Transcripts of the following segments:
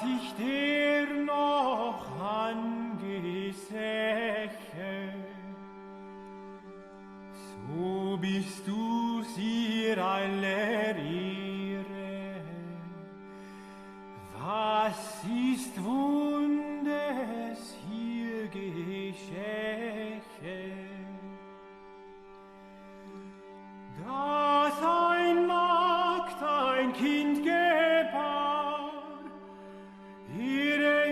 ich dir noch angesäche, so bist du ihr aller Ehre. Was ist Wundes hier geschäche? Dass ein Magd ein Kind gebar, ihre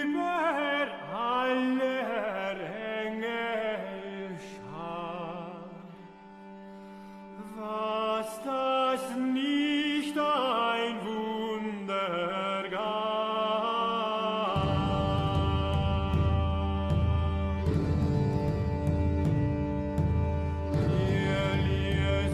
über aller Engel Schar. Was das nicht ein Wunder gab. Hier ließ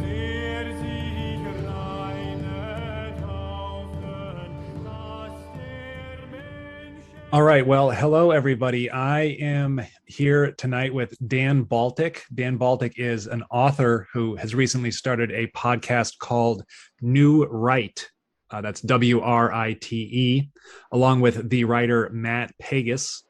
sich reine taufen, dass der Mensch. All right. Well, hello, everybody. I am here tonight with Dan Baltic. Dan Baltic is an author who has recently started a podcast called New Right. That's WRITE, along with the writer Matt Pegas,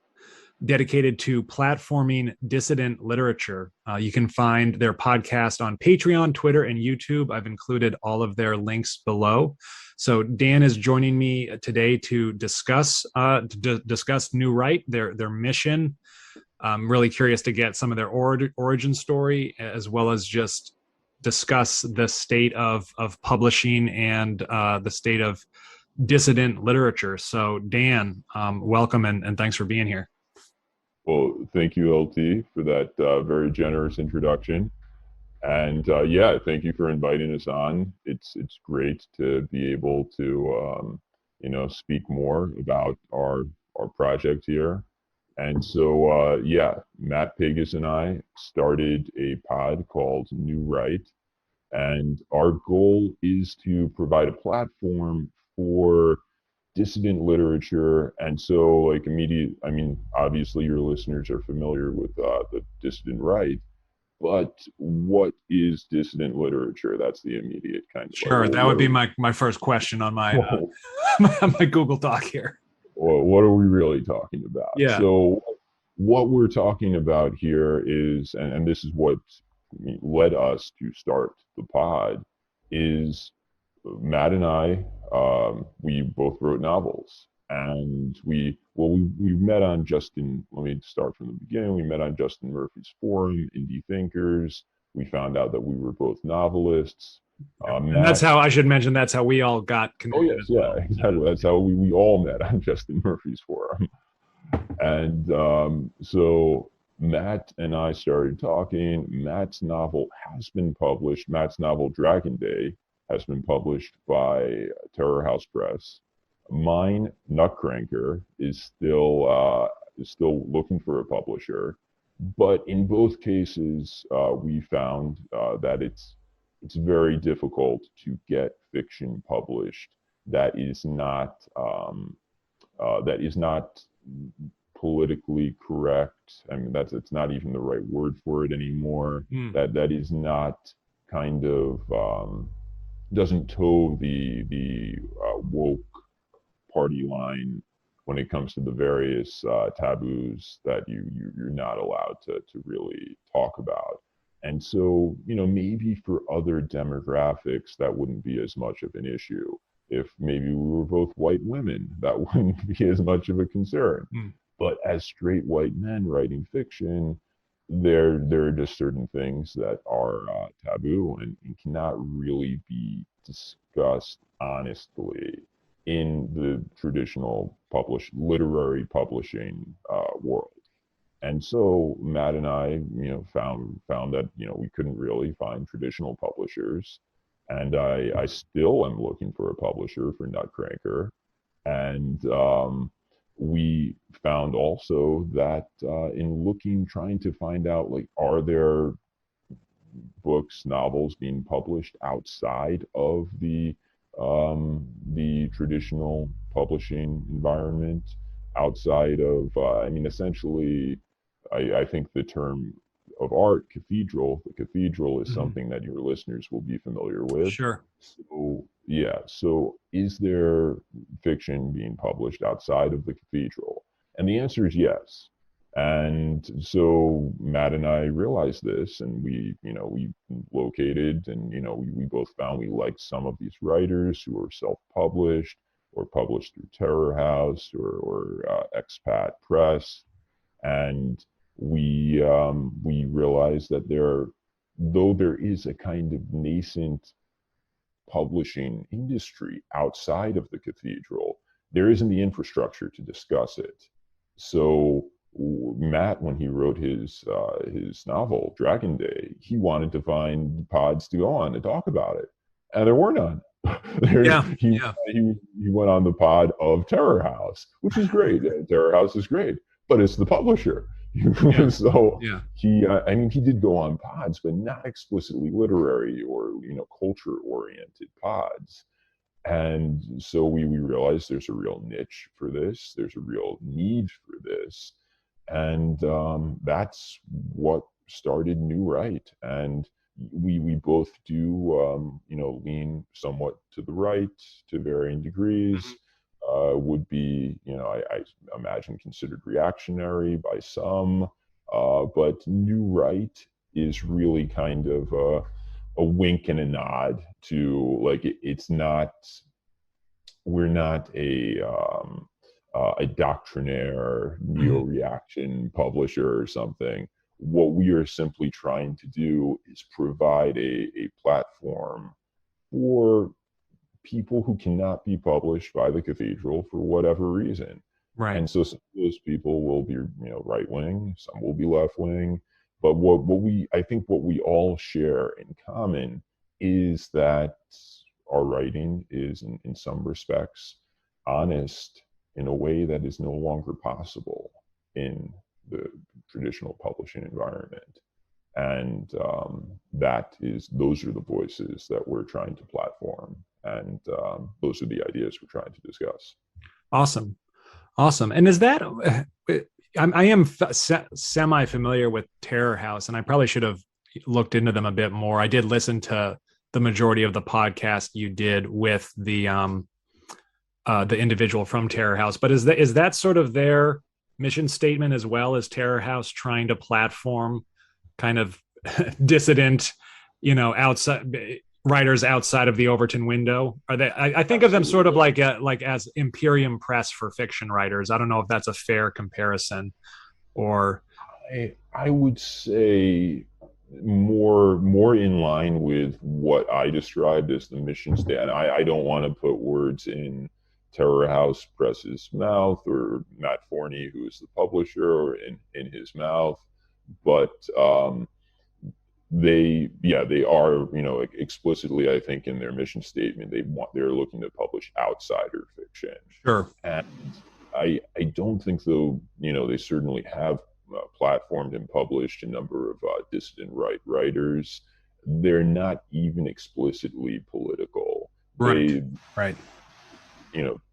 dedicated to platforming dissident literature. You can find their podcast on Patreon, Twitter, and YouTube. I've included all of their links below. So Dan is joining me today to discuss New Right, their mission. I'm really curious to get some of their origin story, as well as just discuss the state of publishing and the state of dissident literature. So Dan, welcome and thanks for being here. Well, thank you, LT, for that very generous introduction. And yeah, thank you for inviting us on. It's great to be able to, speak more about our project here. And so, yeah, Matt Pegas and I started a pod called New Right. And our goal is to provide a platform for dissident literature. And so obviously your listeners are familiar with the Dissident Right, but what is dissident literature? That's the immediate kind of. Sure, that would be my first question on my my Google Doc here. Well, what are we really talking about? Yeah. So what we're talking about here is, and this is what led us to start the pod, is Matt and I, we both wrote novels, and we met on Justin. Let me start from the beginning. We met on Justin Murphy's forum, Indie Thinkers. We found out that we were both novelists. And that's how I should mention. That's how we all got connected. Oh yes, yeah, exactly. That's how we all met on Justin Murphy's forum. And so Matt and I started talking. Matt's novel has been published. Matt's novel Dragon Day has been published by Terror House Press. Mine, Nutcracker, is still looking for a publisher. But in both cases, we found that it's very difficult to get fiction published that is not politically correct. I mean, it's not even the right word for it anymore. That is not kind of doesn't toe the woke party line when it comes to the various taboos that you're not allowed to really talk about. And so, maybe for other demographics, that wouldn't be as much of an issue. If maybe we were both white women, that wouldn't be as much of a concern. But as straight white men writing fiction, there are just certain things that are taboo and cannot really be discussed honestly in the traditional literary publishing world. And so Matt and I, found that, we couldn't really find traditional publishers. And I still am looking for a publisher for Nutcracker. And we found also that in trying to find out, are there books, novels being published outside of the traditional publishing environment, outside of, essentially, I think the term of art, cathedral. The cathedral is something that your listeners will be familiar with. Sure. So yeah, so is there fiction being published outside of the cathedral? And the answer is yes. And so Matt and I realized this, and we located, and we both found we liked some of these writers who were self-published or published through Terror House or Expat Press, and we realized that though there is a kind of nascent publishing industry outside of the cathedral, there isn't the infrastructure to discuss it. So Matt, when he wrote his novel Dragon Day, he wanted to find pods to go on to talk about it, and there were none. He went on the pod of Terror House, which is great. Terror House is great, but it's the publisher. So he did go on pods, but not explicitly literary or culture oriented pods. And so we realized there's a real niche for this. There's a real need for this. And that's what started New Right. And we both do, lean somewhat to the right to varying degrees. Would be, I imagine, considered reactionary by some. But New Right is really kind of a wink and a nod to, like, it's not, we're not a doctrinaire neo-reaction publisher or something. What we are simply trying to do is provide a platform for people who cannot be published by the cathedral for whatever reason. Right. And so some of those people will be, right wing, some will be left wing. But I think what we all share in common is that our writing is in some respects honest in a way that is no longer possible in the traditional publishing environment. And those are the voices that we're trying to platform. And those are the ideas we're trying to discuss. Awesome. And is that, I am semi-familiar with Terror House, and I probably should have looked into them a bit more. I did listen to the majority of the podcast you did with the individual from Terror House, but is that sort of their mission statement as well, as Terror House trying to platform kind of dissident, outside writers outside of the Overton window? Are they? I think of them sort of like as Imperium Press for fiction writers. I don't know if that's a fair comparison, or I would say more in line with what I described as the mission statement. I don't want to put words in Terror House Press's mouth, or Matt Forney, who is the publisher, or in his mouth, but they are, explicitly, I think, in their mission statement, they're looking to publish outsider fiction. Sure. And I don't think, though, they certainly have platformed and published a number of Dissident Right writers. They're not even explicitly political. Right.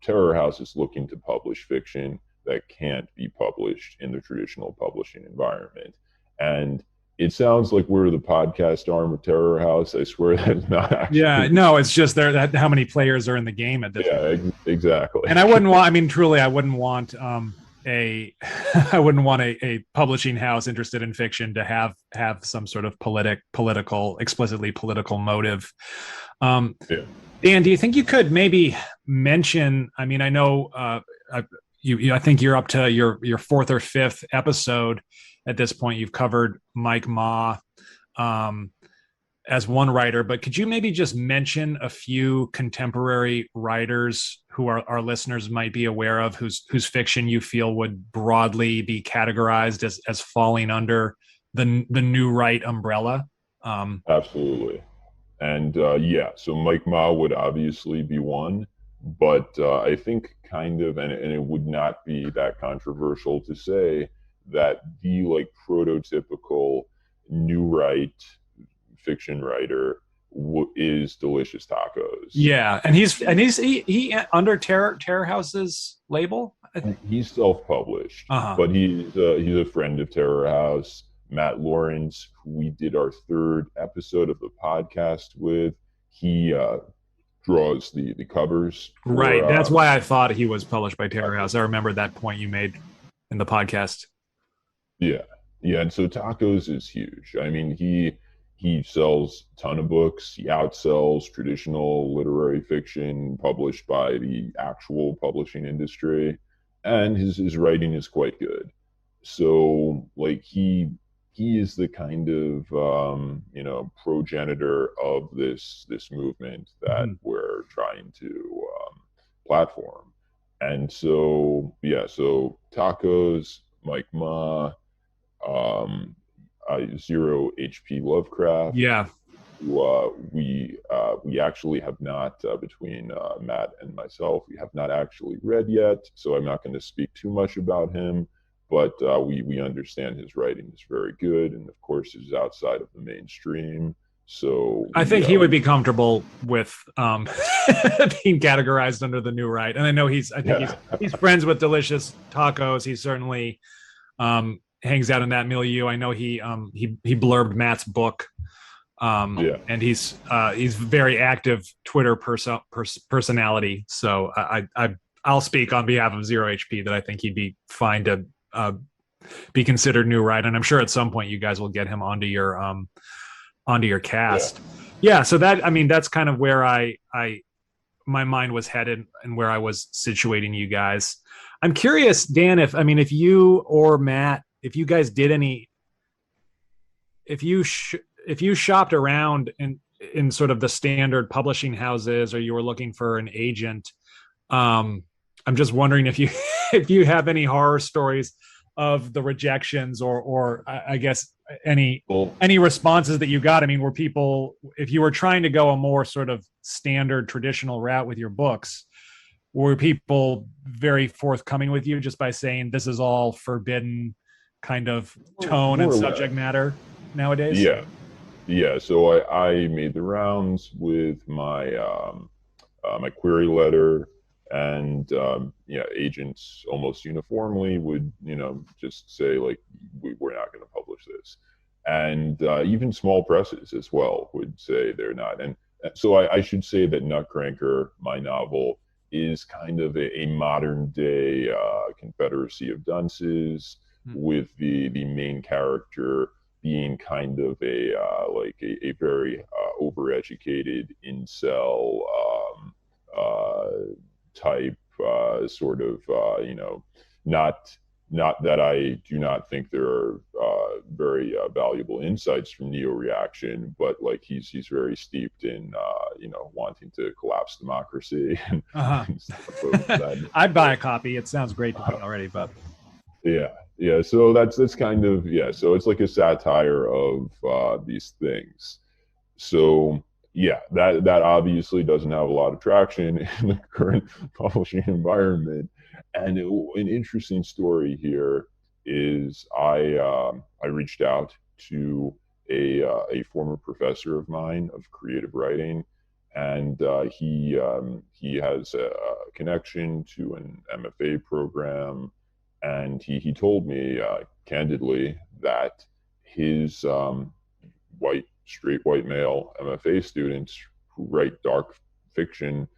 Terror House is looking to publish fiction that can't be published in the traditional publishing environment. And it sounds like we're the podcast arm of Terror House. I swear that's not actually. Yeah, no, it's just how many players are in the game at this point. Yeah, exactly. And I wouldn't want a publishing house interested in fiction to have some sort of explicitly political motive. Dan, do you think you could maybe mention, I know I think you're up to your fourth or fifth episode at this point. You've covered Mike Ma as one writer, but could you maybe just mention a few contemporary writers who our listeners might be aware of, whose fiction you feel would broadly be categorized as falling under the New Right umbrella? Absolutely. And so Mike Ma would obviously be one, but I think kind of, and it would not be that controversial to say that the prototypical New Right fiction writer is Delicious Tacos. Yeah, and he's under Terror House's label. He's self-published, but he's a friend of Terror House. Matt Lawrence, who we did our third episode of the podcast with. He draws the covers. Right. That's why I thought he was published by Terror House. I remember that point you made in the podcast. Yeah. And so Tacos is huge. I mean, he sells a ton of books. He outsells traditional literary fiction published by the actual publishing industry, and his writing is quite good. So like he is the kind of progenitor of this movement that we're trying to platform. And so so Tacos, Mike Ma, Zero HP Lovecraft. Yeah. We actually have not, between Matt and myself, we have not actually read yet, so I'm not going to speak too much about him. But we understand his writing is very good, and of course is outside of the mainstream. So I think he would be comfortable with being categorized under the New Right. And I know he's friends with Delicious Tacos. He certainly hangs out in that milieu. I know he blurbed Matt's book. And he's very active Twitter personality. So I'll speak on behalf of Zero HP that I think he'd be fine to be considered New Right. And I'm sure at some point you guys will get him onto your cast. Yeah. So that's kind of where my mind was headed and where I was situating you guys. I'm curious, Dan, if you or Matt, if you guys did any, if you shopped around in sort of the standard publishing houses, or you were looking for an agent, I'm just wondering if you have any horror stories of the rejections, or I guess any responses that you got. I mean, were people, if you were trying to go a more sort of standard traditional route with your books, were people very forthcoming with you just by saying this is all forbidden kind of tone and subject matter nowadays? Yeah. So I made the rounds with my my query letter, and agents almost uniformly would just say like we're not going to publish this, and even small presses as well would say they're not. And so I should say that Nutcracker, my novel, is kind of a modern day Confederacy of Dunces, with the main character being kind of a very overeducated incel type, sort of not that I do not think there are very valuable insights from neo-reaction, but like he's very steeped in wanting to collapse democracy. And stuff like that. I'd buy a copy. It sounds great to me already, but yeah. So that's kind of so it's like a satire of these things. So that obviously doesn't have a lot of traction in the current publishing environment. And an interesting story here is I reached out to a former professor of mine of creative writing, and he has a connection to an MFA program, and he told me candidly that his straight white male MFA students who write dark fiction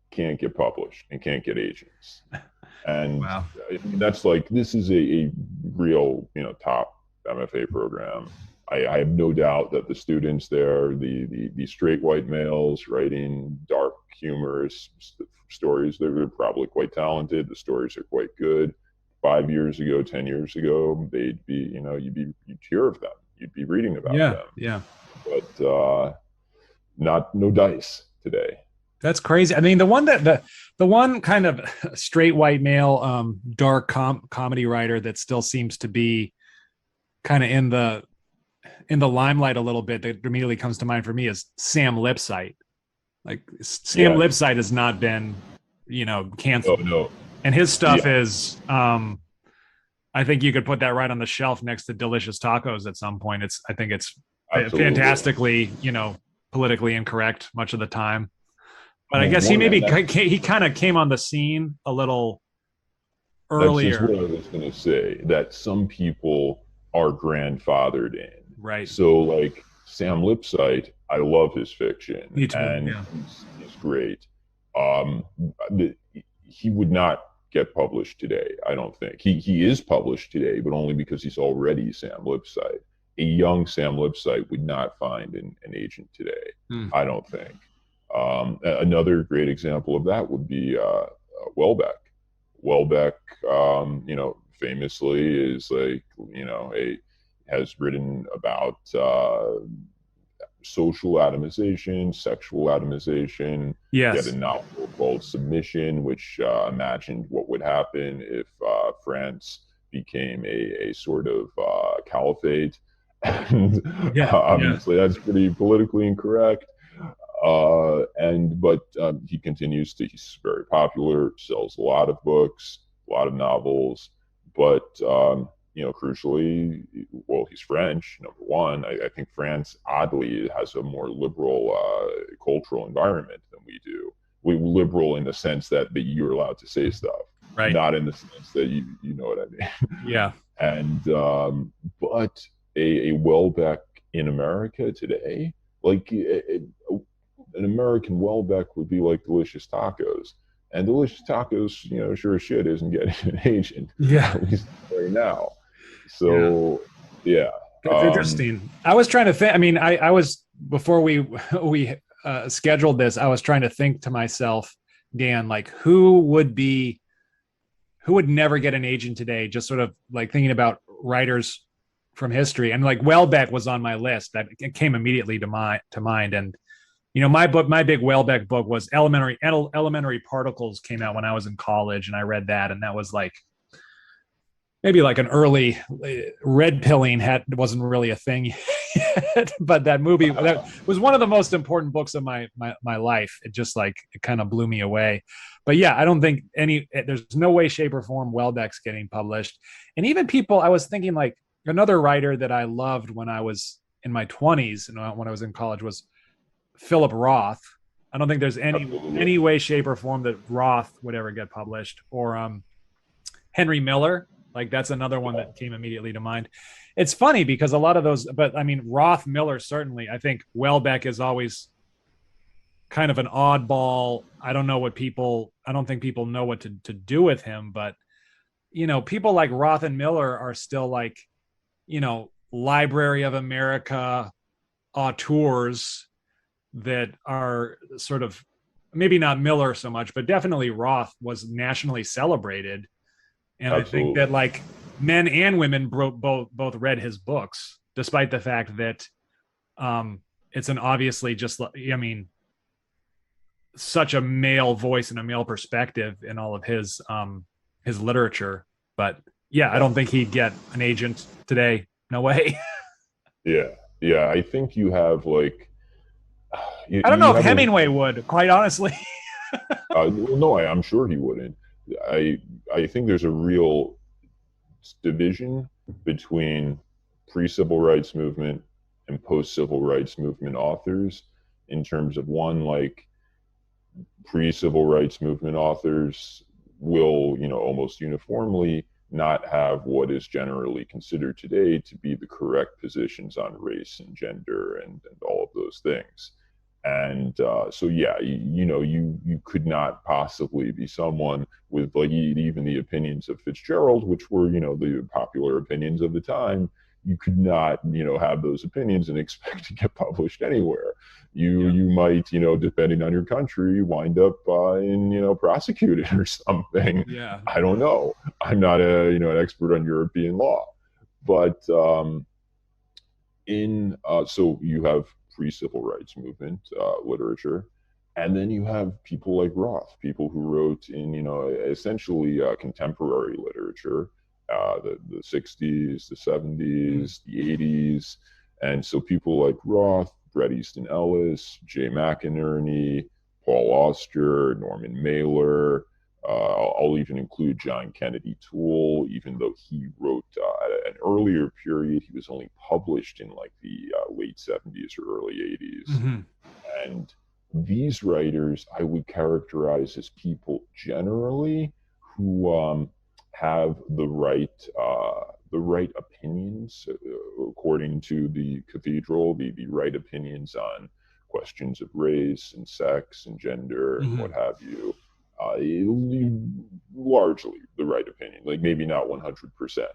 can't get published and can't get agents. And wow. That's like, this is a real, top MFA program. I have no doubt that the students there, the straight white males writing dark, humorous stories, they're probably quite talented. The stories are quite good. 5 years ago, 10 years ago, they'd be, you'd hear of them. You'd be reading about them. Yeah. But no dice today. That's crazy. I mean, the one kind of straight white male dark comedy writer that still seems to be kind of in the limelight a little bit that immediately comes to mind for me is Sam Lipsyte. Like Sam Lipsyte has not been, canceled. Oh, no. And his stuff is, I think you could put that right on the shelf next to Delicious Tacos at some point. I think it's absolutely fantastically, politically incorrect much of the time. But I guess he kind of came on the scene a little earlier. That's just what I was going to say, that some people are grandfathered in. Right. So like Sam Lipsyte, I love his fiction. Me too. And Yeah. he's great. He would not get published today, I don't think. He is published today, but only because he's already Sam Lipsyte. A young Sam Lipsyte would not find an agent today, I don't think. Another great example of that would be Welbeck. Welbeck, famously is like, has written about social atomization, sexual atomization. Yes. He had a novel called Submission, which imagined what would happen if France became a sort of caliphate. And obviously that's pretty politically incorrect. But he continues to, he's very popular, sells a lot of books, a lot of novels, but crucially, well, he's French, number one. I think France, oddly, has a more liberal cultural environment than we do. We're liberal in the sense that you're allowed to say stuff, right? Not in the sense that you know what I mean. Yeah. And but a Welbeck in America today, like an American Welbeck would be like Delicious Tacos. And Delicious Tacos, sure as shit isn't getting an agent. Yeah. At least right now. So, yeah. That's interesting. I was trying to think. I mean, I was, before we scheduled this, I was trying to think to myself, Dan, like who would never get an agent today? Just sort of like thinking about writers from history, and like Welbeck was on my list. That it came immediately to mind. And my big Welbeck book was Elementary Particles, came out when I was in college, and I read that, and that was like maybe like an early red pilling wasn't really a thing yet, but that movie, that was one of the most important books of my life. It just like, it kind of blew me away. But yeah, I don't think there's no way, shape or form Welbeck's getting published. And even people, I was thinking like another writer that I loved when I was in my 20s and when I was in college was Philip Roth. I don't think there's any way, shape or form that Roth would ever get published. Or Henry Miller. Like that's another one that came immediately to mind. It's funny because a lot of those, but I mean, Roth, Miller, certainly. I think Welbeck is always kind of an oddball. I don't think people know what to do with him, but people like Roth and Miller are still like, Library of America auteurs that are sort of, maybe not Miller so much, but definitely Roth was nationally celebrated. And absolutely. I think that like men and women both read his books, despite the fact that it's an obviously just, such a male voice and a male perspective in all of his literature. But yeah, I don't think he'd get an agent today. No way. Yeah. I think you have like. I don't know if Hemingway would, quite honestly. No, I'm sure he wouldn't. I think there's a real division between pre-civil rights movement and post-civil rights movement authors in terms of one, like pre-civil rights movement authors will, almost uniformly not have what is generally considered today to be the correct positions on race and gender and all of those things. And so, yeah, you could not possibly be someone with like even the opinions of Fitzgerald, which were, the popular opinions of the time. You could not, have those opinions and expect to get published anywhere. You might, depending on your country, wind up in, prosecuted or something. Yeah. I don't know. I'm not an expert on European law, but so you have pre-civil rights movement literature, and then you have people like Roth, people who wrote in essentially contemporary literature, the 60s, the 70s, the 80s, and so people like Roth, Bret Easton Ellis, Jay McInerney, Paul Auster, Norman Mailer. I'll even include John Kennedy Toole, even though he wrote at an earlier period. He was only published in like the late 70s or early 80s. Mm-hmm. And these writers I would characterize as people generally who have the right the right opinions, according to the cathedral, the right opinions on questions of race and sex and gender and what have you. It'll be largely the right opinion, like maybe not 100%,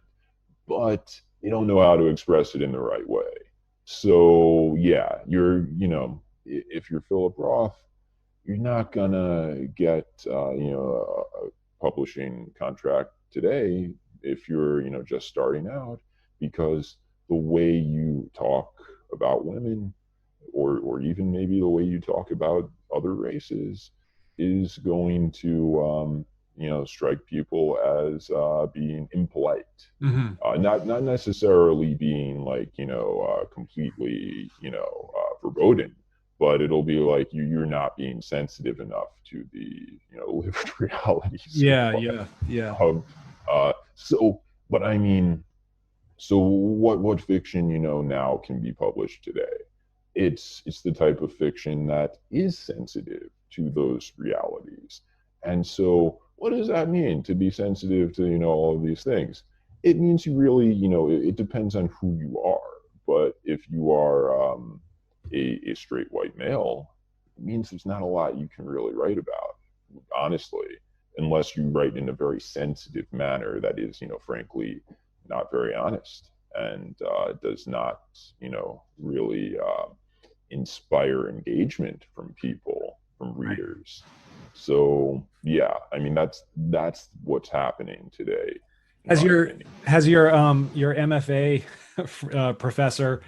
but they don't know how to express it in the right way. So yeah, if you're Philip Roth, you're not gonna get a publishing contract today if you're just starting out, because the way you talk about women, or even maybe the way you talk about other races, is going to strike people as being impolite. Not necessarily being like completely verboten, but it'll be like you're not being sensitive enough to the lived realities. Yeah. But I mean, so what fiction now can be published today? It's the type of fiction that is sensitive to those realities. And so what does that mean, to be sensitive to all of these things? It means you really it depends on who you are. But if you are a straight white male, it means there's not a lot you can really write about, honestly, unless you write in a very sensitive manner that is frankly not very honest, and does not really inspire engagement from people, from readers. So yeah, I mean, that's what's happening today. Has your MFA professor,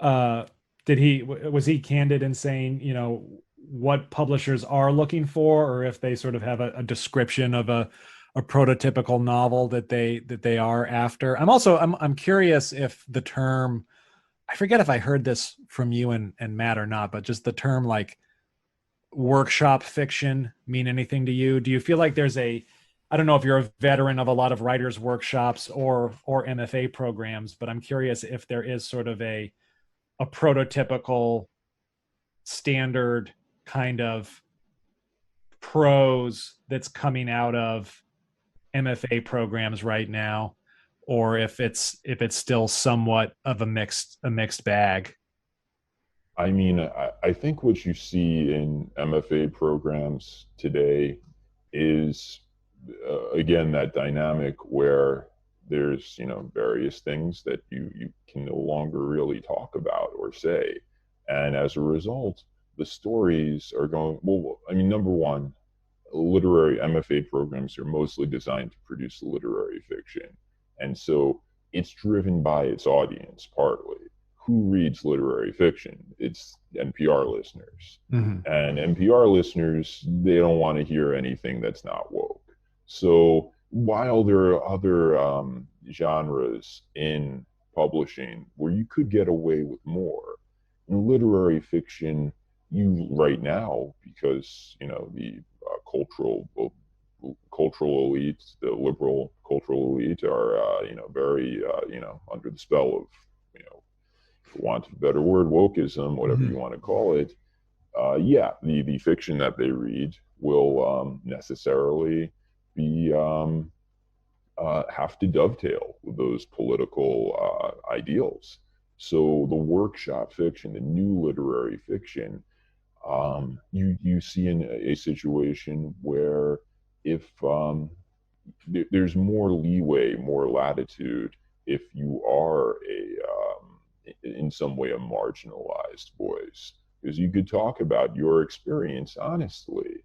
was he candid in saying what publishers are looking for, or if they sort of have a description of a prototypical novel that they are after? I'm curious if the term, I forget if I heard this from you and Matt or not, but just the term like workshop fiction mean anything to you? Do you feel like there's I don't know if you're a veteran of a lot of writers' workshops or MFA programs, but I'm curious if there is sort of a prototypical standard kind of prose that's coming out of MFA programs right now, or if it's still somewhat of a mixed bag. I mean, I think what you see in MFA programs today is, again, that dynamic where there's various things that you can no longer really talk about or say, and as a result, the stories are going, well, I mean, number one, literary MFA programs are mostly designed to produce literary fiction, and so it's driven by its audience partly. Who reads literary fiction? It's NPR listeners. And NPR listeners, they don't want to hear anything that's not woke. So while there are other genres in publishing where you could get away with more, in literary fiction, you right now, because the cultural elite, the liberal cultural elite, are very under the spell of for want of a better word, wokeism, whatever you want to call it. The fiction that they read will necessarily be have to dovetail with those political ideals. So the workshop fiction, the new literary fiction, you see in a situation where if there's more leeway, more latitude, if you are in some way a marginalized voice, because you could talk about your experience honestly,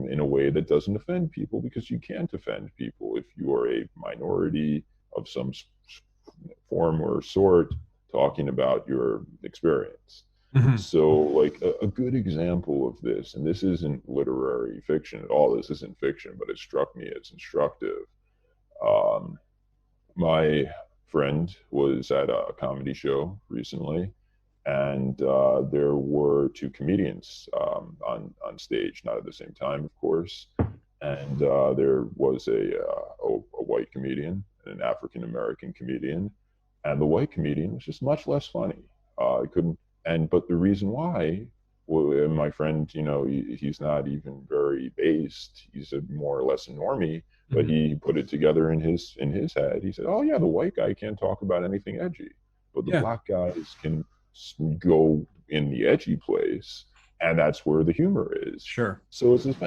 in a way that doesn't offend people, because you can't offend people if you are a minority of some form or sort talking about your experience. So like a good example of this, and this isn't literary fiction at all, this isn't fiction, but it struck me as instructive. My friend was at a comedy show recently, and there were two comedians on stage, not at the same time, of course. And there was a white comedian and an African American comedian, and the white comedian was just much less funny. I couldn't, but the reason why well, and my friend, he's not even very based. He's a more or less a normie, but he put it together in his head. He said, "Oh yeah, the white guy can't talk about anything edgy, but the Yeah. black guys can go in the edgy place, and that's where the humor is." Sure. So it's I mean,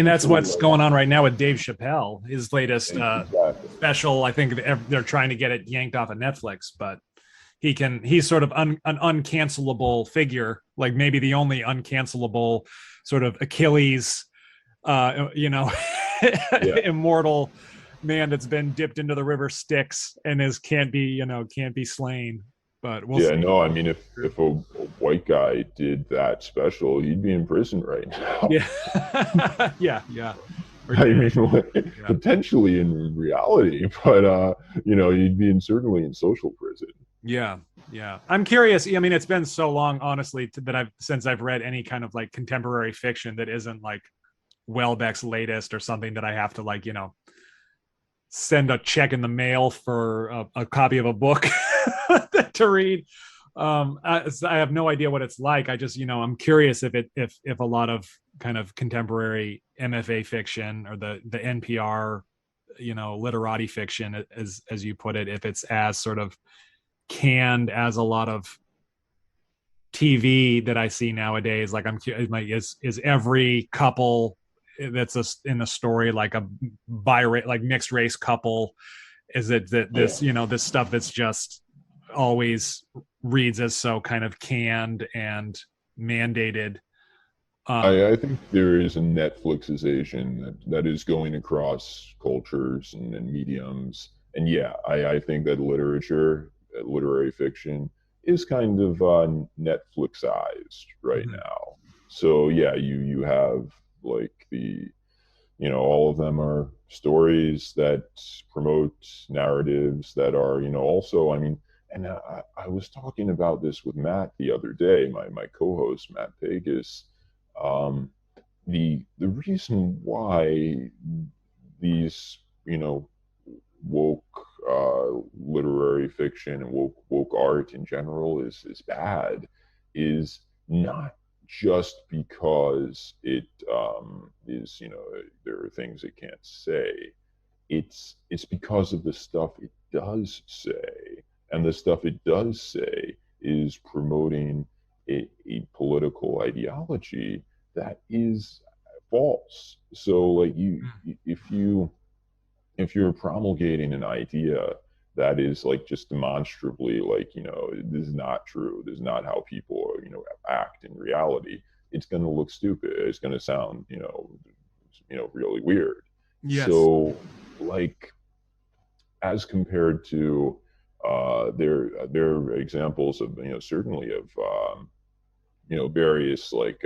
that's essentially what's like, going on right now with Dave Chappelle. His latest exactly. special, I think they're trying to get it yanked off of Netflix, but he's sort of an uncancelable figure, like maybe the only uncancelable sort of Achilles, immortal man that's been dipped into the river Styx and can't be slain. But we'll see. No, I mean, if a white guy did that special, he'd be in prison right now. Yeah. yeah. I mean, potentially in reality, but he'd be certainly in social prison. Yeah. I'm curious. I mean, it's been so long, honestly, that since I've read any kind of like contemporary fiction that isn't like Welbeck's latest or something that I have to like, send a check in the mail for a copy of a book to read. I have no idea what it's like. I just, I'm curious if a lot of kind of contemporary MFA fiction or the NPR, literati fiction, as you put it, if it's as sort of canned as a lot of TV that I see nowadays. Like is every couple that's in the story like a like mixed race couple? Is it that this this stuff that's just always reads as so kind of canned and mandated? I think there is a Netflixization that is going across cultures and mediums, and I think that literary fiction is kind of Netflixized right now. So you have like all of them are stories that promote narratives that are also, I mean, and I was talking about this with Matt the other day, my co-host Matt Pegas. The reason why these woke literary fiction and woke art in general is bad is not just because it is there are things it can't say. It's because of the stuff it does say, and the stuff it does say is promoting a political ideology that is false. So like if you're promulgating an idea that is like just demonstrably like this is not true, this is not how people act in reality, it's going to look stupid, it's going to sound really weird. Yes. So like as compared to there are examples of certainly of various like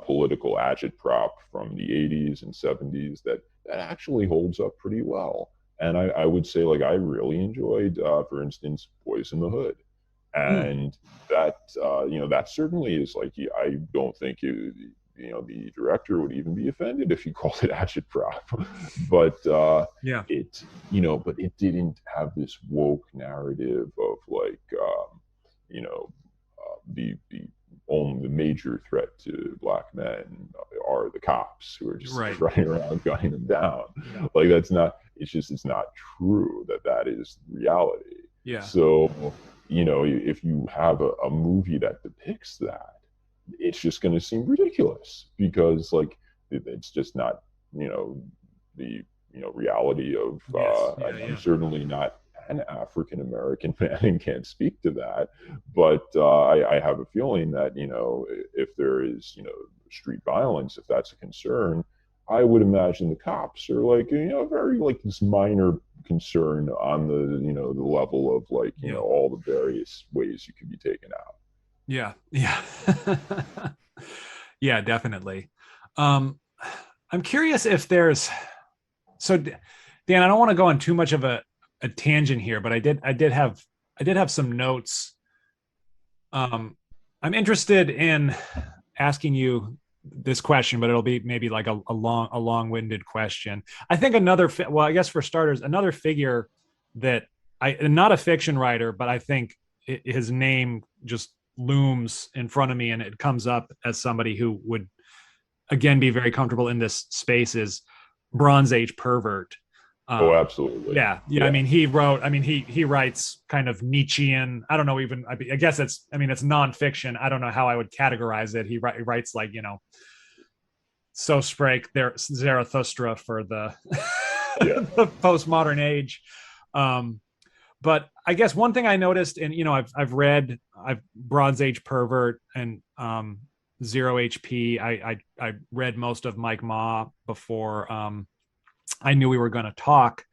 political agitprop from the 80s and 70s that actually holds up pretty well. And I would say like I really enjoyed for instance Boys in the Hood, and that that certainly is like I don't think the director would even be offended if you called it agitprop, but it didn't have this woke narrative of like the major threat to black men are the cops who are just running around gunning them down. Like it's not true that is reality. So if you have a movie that depicts that, it's just going to seem ridiculous because like it's just not the reality of I'm certainly not an African American man and can't speak to that, but I have a feeling that if there is street violence, if that's a concern, I would imagine the cops are like very like this minor concern on the the level of like all the various ways you could be taken out. Yeah yeah, definitely. I'm curious if there's Dan, I don't want to go on too much of a tangent here, but I did have some notes. I'm interested in asking you this question, but it'll be maybe like a long-winded question. I think I guess for starters, another figure that not a fiction writer, but I think his name just looms in front of me, and it comes up as somebody who would again be very comfortable in this space, is Bronze Age pervert. Oh, absolutely. Yeah. I mean, he writes kind of Nietzschean. I don't know, even, I guess it's nonfiction. I don't know how I would categorize it. He writes like, so sprake there Zarathustra for the, the postmodern age. But I guess one thing I noticed, and I've read Bronze Age Pervert and Zero HP. I read most of Mike Ma before I knew we were going to talk,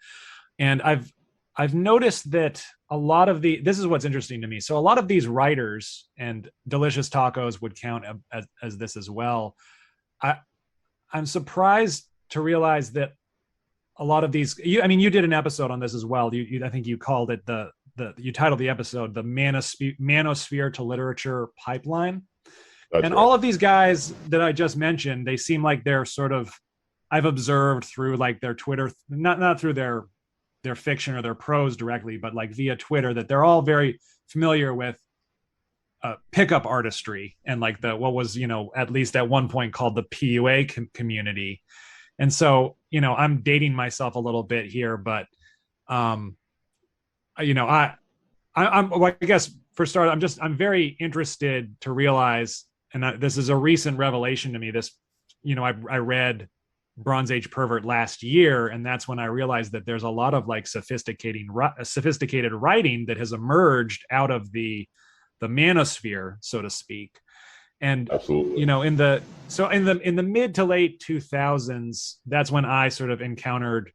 and I've noticed that a lot of this is what's interesting to me. So a lot of these writers, and Delicious Tacos would count as this as well. I'm surprised to realize that a lot of these, you did an episode on this as well. I think you called it you titled the episode "The Manosphere to Literature Pipeline." That's and right. All of these guys that I just mentioned, they seem like they're sort of, I've observed through like their Twitter, not through their fiction or their prose directly, but like via Twitter, that they're all very familiar with pickup artistry and like what was, at least at one point called the PUA community. And so, I'm dating myself a little bit here, but, I'm I guess for start, I'm very interested to realize, and this is a recent revelation to me. This, I read Bronze Age Pervert last year, and that's when I realized that there's a lot of like sophisticated writing that has emerged out of the manosphere, so to speak. And absolutely, in the mid to late 2000s, that's when I sort of encountered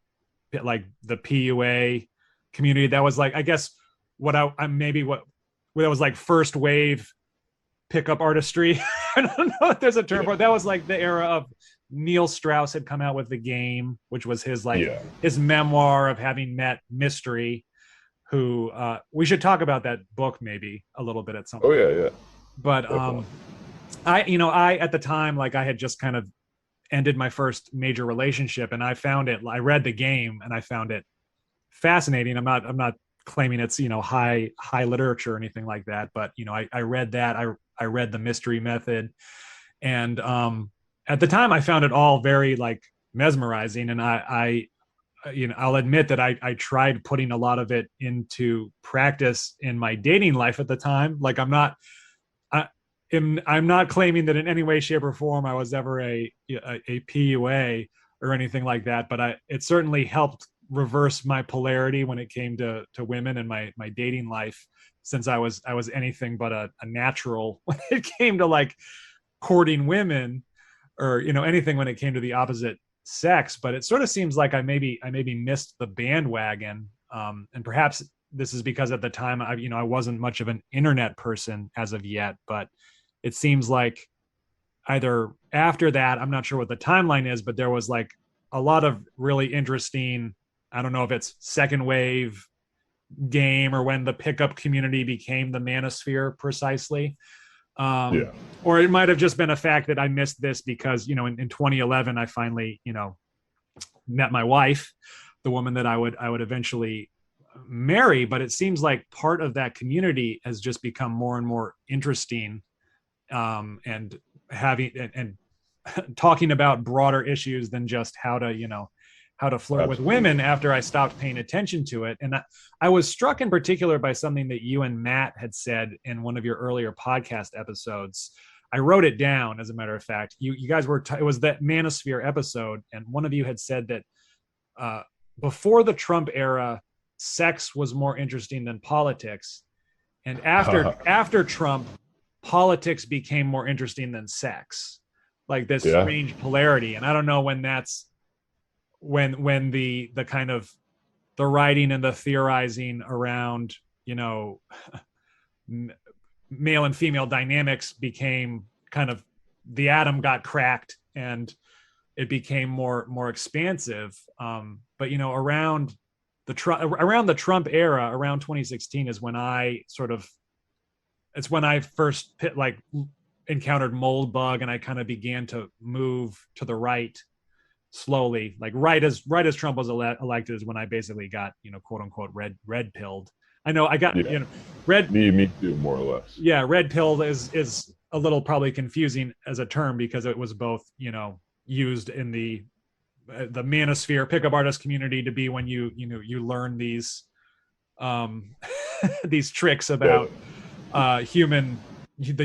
like the PUA community. That was like, I guess what was like first wave pickup artistry. I don't know if there's a term for it. That was like the era of Neil Strauss had come out with The Game, which was his his memoir of having met Mystery, who we should talk about that book maybe a little bit at some point. Oh yeah. But I at the time, like, I had just kind of ended my first major relationship, and I read The Game and I found it fascinating. I'm not claiming it's high literature or anything like that, but I read that. I read The Mystery Method, and at the time I found it all very like mesmerizing, and I'll admit that I tried putting a lot of it into practice in my dating life at the time. Like, I'm not claiming that in any way, shape, or form I was ever a PUA or anything like that, but it certainly helped reverse my polarity when it came to women in my dating life, since I was anything but a natural when it came to like courting women, or anything when it came to the opposite sex. But it sort of seems like I maybe missed the bandwagon, and perhaps this is because at the time I wasn't much of an internet person as of yet, but it seems like either after that, I'm not sure what the timeline is, but there was like a lot of really interesting, I don't know if it's second wave game or when the pickup community became the manosphere precisely. Or it might have just been a fact that I missed this because, in 2011, I finally, met my wife, the woman that I would eventually marry. But it seems like part of that community has just become more and more interesting, and talking about broader issues than just how to flirt with women after I stopped paying attention to it. And I was struck in particular by something that you and Matt had said in one of your earlier podcast episodes. I wrote it down, as a matter of fact. You guys were, it was that manosphere episode, and one of you had said that before the Trump era, sex was more interesting than politics. And after Trump, politics became more interesting than sex. Like this strange polarity. And I don't know when that's, when the kind of the writing and the theorizing around male and female dynamics became kind of, the atom got cracked and it became more expansive. But around the Trump era, around 2016 is when it's when I first encountered Moldbug, and I kind of began to move to the right slowly. Like right as Trump was elected is when I basically got, quote unquote, red pilled. I know I got, red. Me too, more or less. Yeah, red pill is a little probably confusing as a term because it was both, used in the manosphere pickup artist community to be when you learn these these tricks about the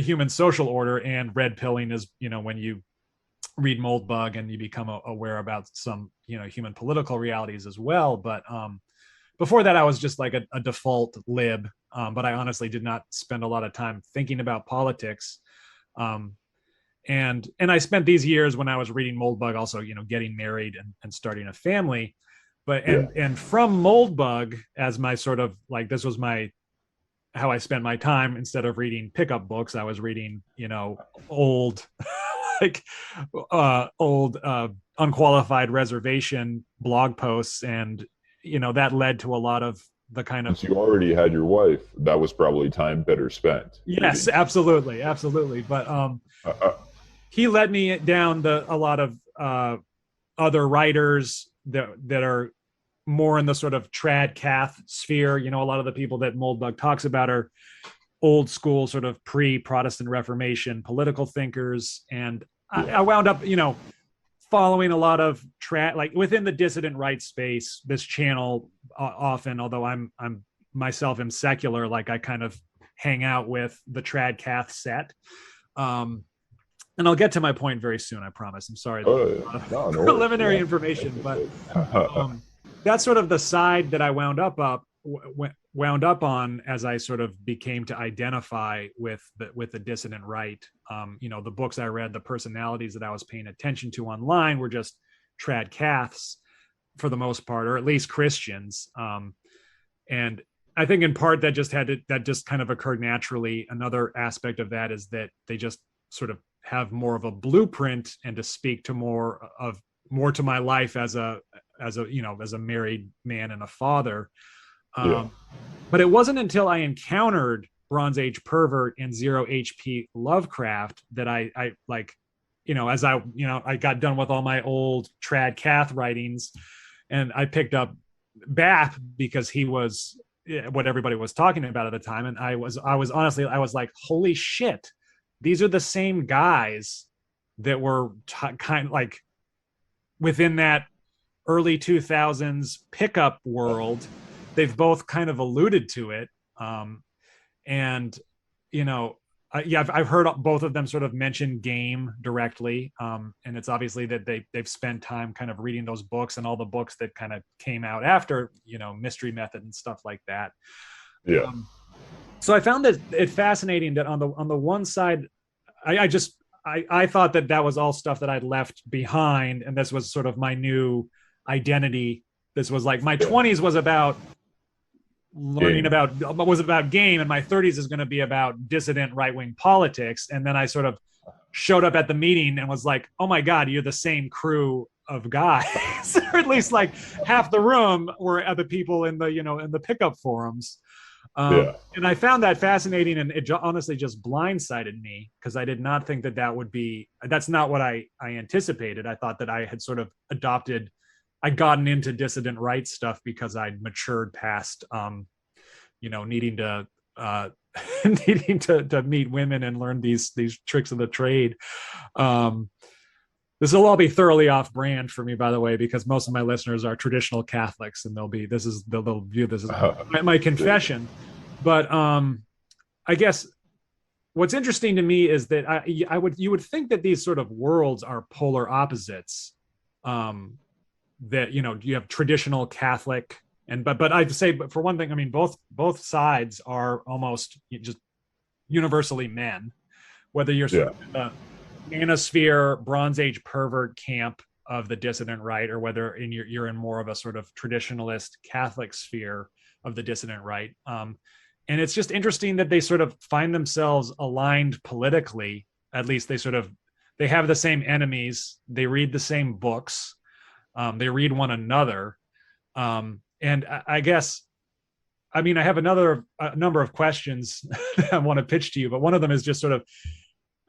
human social order, and red pilling is when you read Moldbug and you become aware about some human political realities as well. But before that I was just like a default lib, but I honestly did not spend a lot of time thinking about politics. And I spent these years when I was reading Moldbug also getting married and starting a family. But and from Moldbug, as my sort of like, this was my how I spent my time. Instead of reading pickup books, I was reading old like old unqualified reservation blog posts, and that led to a lot of the kind of. Since you already had your wife, that was probably time better spent. Yes, reading. absolutely. But he led me down a lot of other writers that are more in the sort of trad cath sphere. A lot of the people that Moldbug talks about are old school, sort of pre-Protestant Reformation political thinkers. And I wound up, following a lot of like within the dissident right space. This channel often, although I'm myself am secular, like I kind of hang out with the trad cath set. And I'll get to my point very soon, I promise. I'm sorry. Preliminary information, but that's sort of the side that I wound up on as I sort of became to identify with the dissident right. The books I read, the personalities that I was paying attention to online were just trad caths for the most part, or at least Christians. And I think in part that just kind of occurred naturally. Another aspect of that is that they just sort of have more of a blueprint and to speak to more to my life as a married man and a father. But it wasn't until I encountered Bronze Age Pervert and Zero HP Lovecraft that I as I got done with all my old trad cath writings, and I picked up Bap because he was what everybody was talking about at the time. And I was honestly like, holy shit, these are the same guys that were kind of like within that early 2000s pickup world. They've both kind of alluded to it. And I've heard both of them sort of mention game directly. And it's obviously that they've spent time kind of reading those books and all the books that kind of came out after, Mystery Method and stuff like that. So I found it fascinating that on the one side, I thought that was all stuff that I'd left behind, and this was sort of my new identity. This was like my 20s was about learning about game, and my 30s is going to be about dissident right-wing politics. And then I sort of showed up at the meeting and was like, oh my God, you're the same crew of guys. Or at least like half the room were other people in the in the pickup forums. And I found that fascinating, and it honestly just blindsided me because I did not think that's not what I anticipated. I thought that I had sort of I'd gotten into dissident right stuff because I'd matured past, needing to meet women and learn these tricks of the trade. This will all be thoroughly off brand for me, by the way, because most of my listeners are traditional Catholics, and they'll view this as my confession. But I guess what's interesting to me is that you would think that these sort of worlds are polar opposites. That you have traditional Catholic but I'd say, but for one thing, I mean both sides are almost just universally men, whether you're sort of in the manosphere Bronze Age pervert camp of the dissident right, or whether you're in more of a sort of traditionalist Catholic sphere of the dissident right. And it's just interesting that they sort of find themselves aligned politically. At least they have the same enemies. They read the same books. They read one another. And I guess, I mean, I have a number of questions that I want to pitch to you, but one of them is just sort of,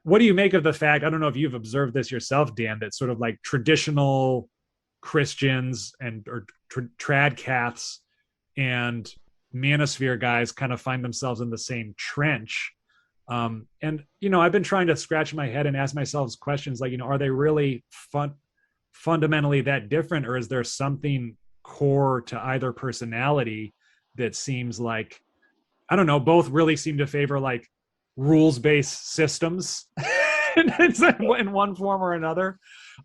what do you make of the fact, I don't know if you've observed this yourself, Dan, that sort of like traditional Christians or trad caths and manosphere guys kind of find themselves in the same trench. And I've been trying to scratch my head and ask myself questions like, are they really fundamentally that different, or is there something core to either personality that seems like, I don't know, both really seem to favor like rules-based systems in one form or another.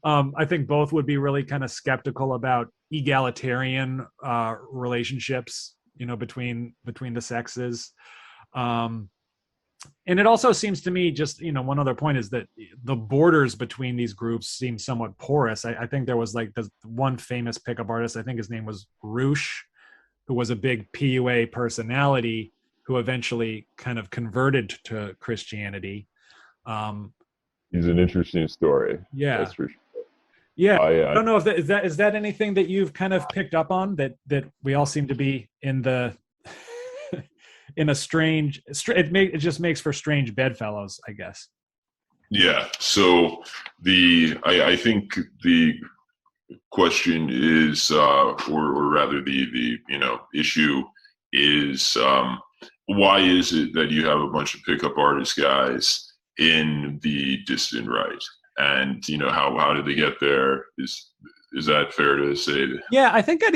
I think both would be really kind of skeptical about egalitarian relationships, between the sexes. And it also seems to me, just, one other point is that the borders between these groups seem somewhat porous. I think there was like the one famous pickup artist, I think his name was Roosh, who was a big PUA personality who eventually kind of converted to Christianity. He's an interesting story. Yeah. That's for sure. Yeah. I don't know if is that anything that you've kind of picked up on, that we all seem to be in the in a strange, it just makes for strange bedfellows, I guess. Yeah. So I think the question is, or rather the issue is, why is it that you have a bunch of pickup artist guys in the Dissident Right? And how did they get there? Is that fair to say? Yeah, I think I'd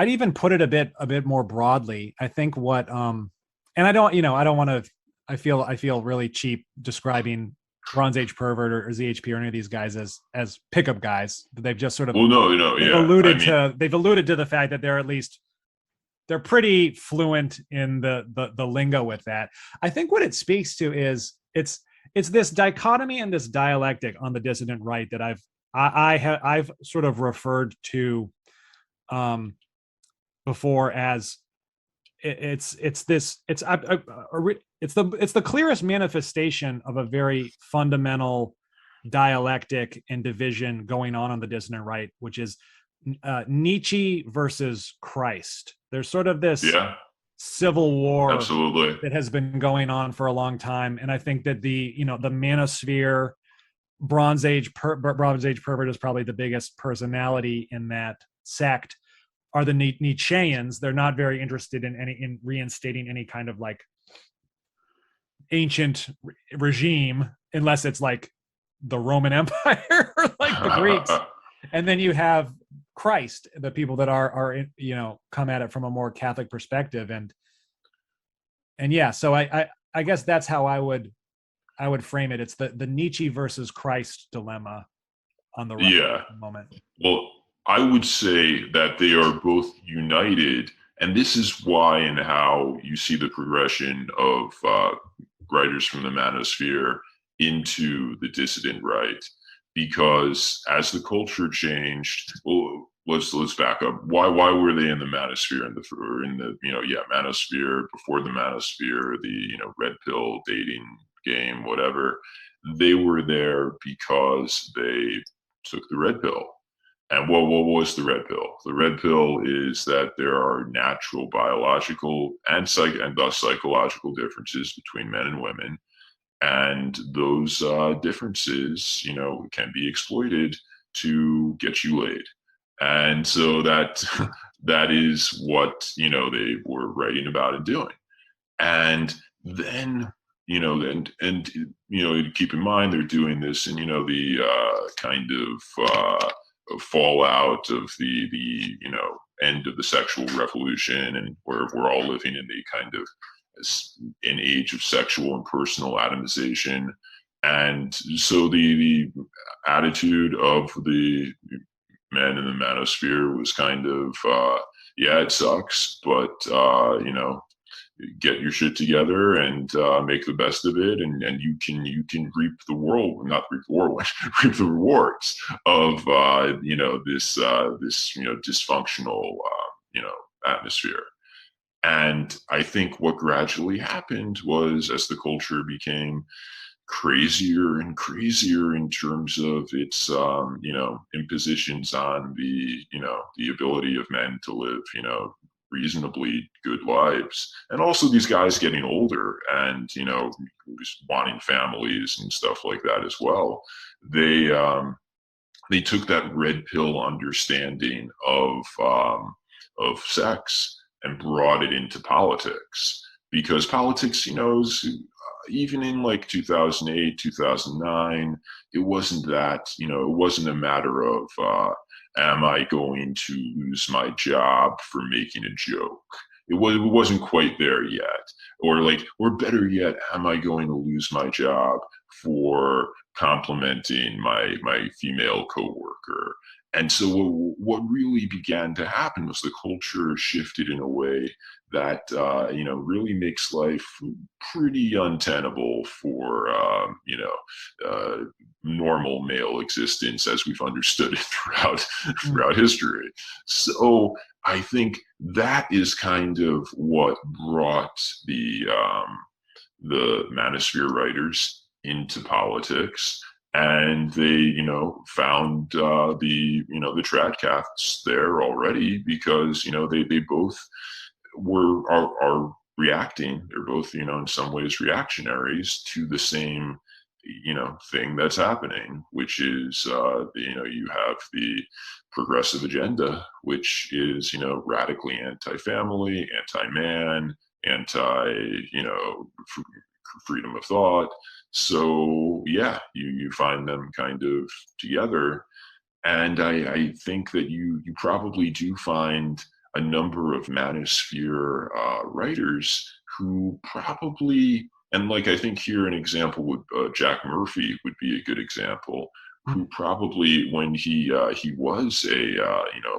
even put it a bit more broadly. I think what and I don't want to, I feel really cheap describing Bronze Age Pervert or ZHP or any of these guys as pickup guys. They've just sort of alluded to the fact that they're pretty fluent in the lingo with that. I think what it speaks to is it's this dichotomy and this dialectic on the Dissident Right that I've sort of referred to before as it's the clearest manifestation of a very fundamental dialectic and division going on the Dissident Right, which is Nietzsche versus Christ. There's sort of this civil war absolutely that has been going on for a long time, and I think that the manosphere, Bronze Age Pervert is probably the biggest personality in that sect, are the Nietzscheans. They're not very interested in reinstating any kind of like ancient regime, unless it's like the Roman Empire or like the Greeks. And then you have Christ, the people that are come at it from a more Catholic perspective, and yeah. So I guess that's how I would frame it. It's the Nietzsche versus Christ dilemma on the right at the moment. Well, I would say that they are both united, and this is why and how you see the progression of writers from the manosphere into the Dissident Right. Because as the culture changed, well, let's back up. Why were they in the manosphere manosphere, before the manosphere, the red pill dating game, whatever? They were there because they took the red pill. And what was the red pill? The red pill is that there are natural biological and thus psychological differences between men and women. And those differences, can be exploited to get you laid. And so that is what, they were writing about and doing. And then, keep in mind, they're doing this in, the kind of fallout of the end of the sexual revolution, and we're all living in the kind of an age of sexual and personal atomization. And so the attitude of the men in the manosphere was kind of, it sucks, but, get your shit together and make the best of it. And you can reap the reap the rewards of, this dysfunctional, atmosphere. And I think what gradually happened was, as the culture became crazier and crazier in terms of its, impositions on the ability of men to live, reasonably good lives. And also these guys getting older and, just wanting families and stuff like that as well. They took that red pill understanding of, of sex and brought it into politics. Because politics, is, even in like 2008, 2009, it wasn't that, it wasn't a matter of, am I going to lose my job for making a joke? It wasn't quite there yet. Or better yet, am I going to lose my job for complimenting my female coworker? And so what really began to happen was the culture shifted in a way that, really makes life pretty untenable for, normal male existence as we've understood it throughout history. So I think that is kind of what brought the manosphere writers into politics. And they, found the Tradcaths there already because, they both are reacting. They're both, in some ways reactionaries to the same, thing that's happening, which is, you have the progressive agenda, which is, radically anti-family, anti-man, freedom of thought. So yeah, you find them kind of together. And I think that you probably do find a number of manosphere writers who probably, and like I think here an example would Jack Murphy would be a good example, who probably when he was a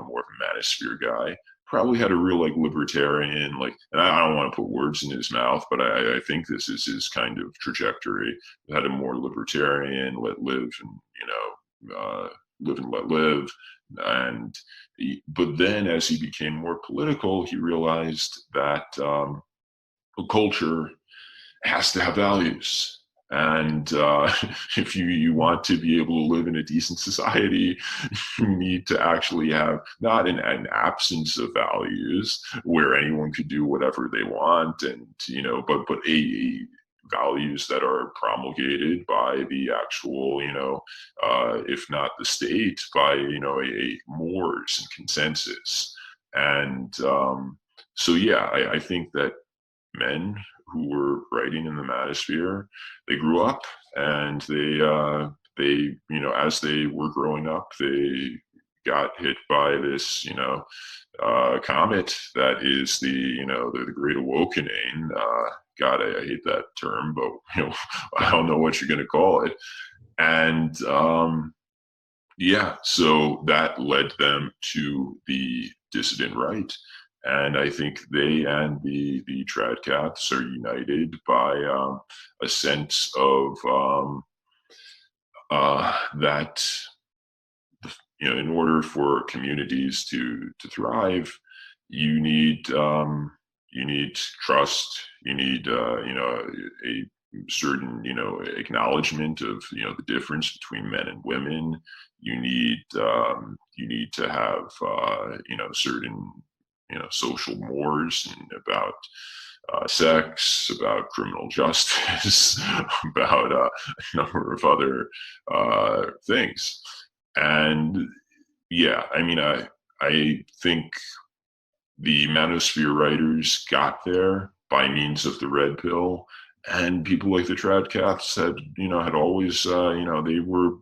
more of a manosphere guy, probably had a real libertarian, and I don't want to put words in his mouth, but I think this is his kind of trajectory. Had a more libertarian, let live, and live and let live. But then as he became more political, he realized that culture has to have values. And if you want to be able to live in a decent society, you need to actually have not an absence of values where anyone could do whatever they want, and but a values that are promulgated by the actual, if not the state, by a mores and consensus. And so yeah, I think that men who were writing in the manosphere, they grew up, and they as they were growing up, they got hit by this comet that is the Great Awakening. God, I hate that term, but I don't know what you're going to call it. And so that led them to the dissident right. And I think they and the Tradcaths are united by a sense of that in order for communities to thrive, you need trust. You need a certain acknowledgement of the difference between men and women. You need to have certain social mores about sex, about criminal justice, about a number of other things. And yeah, I think the manosphere writers got there by means of the red pill, and people like the Tradcaths had always they were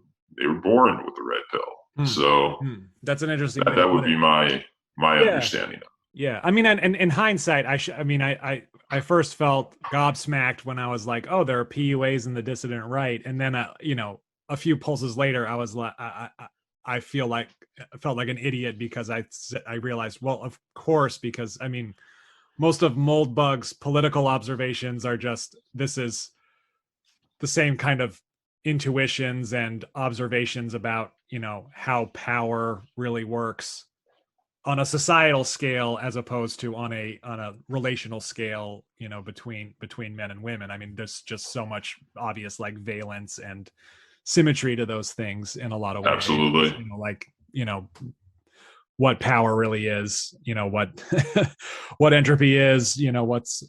born with the red pill. So that's an interesting. That would be my understanding of it. Yeah, and in hindsight, I first felt gobsmacked when I was like, oh, there are PUAs in the dissident right, and then a few pulses later, I was like, I felt like an idiot because I realized, well, of course, because most of Moldbug's political observations are just, this is the same kind of intuitions and observations about how power really works on a societal scale as opposed to on a relational scale, between men and women. There's just so much obvious valence and symmetry to those things in a lot of ways. Absolutely. What power really is, what what entropy is, what's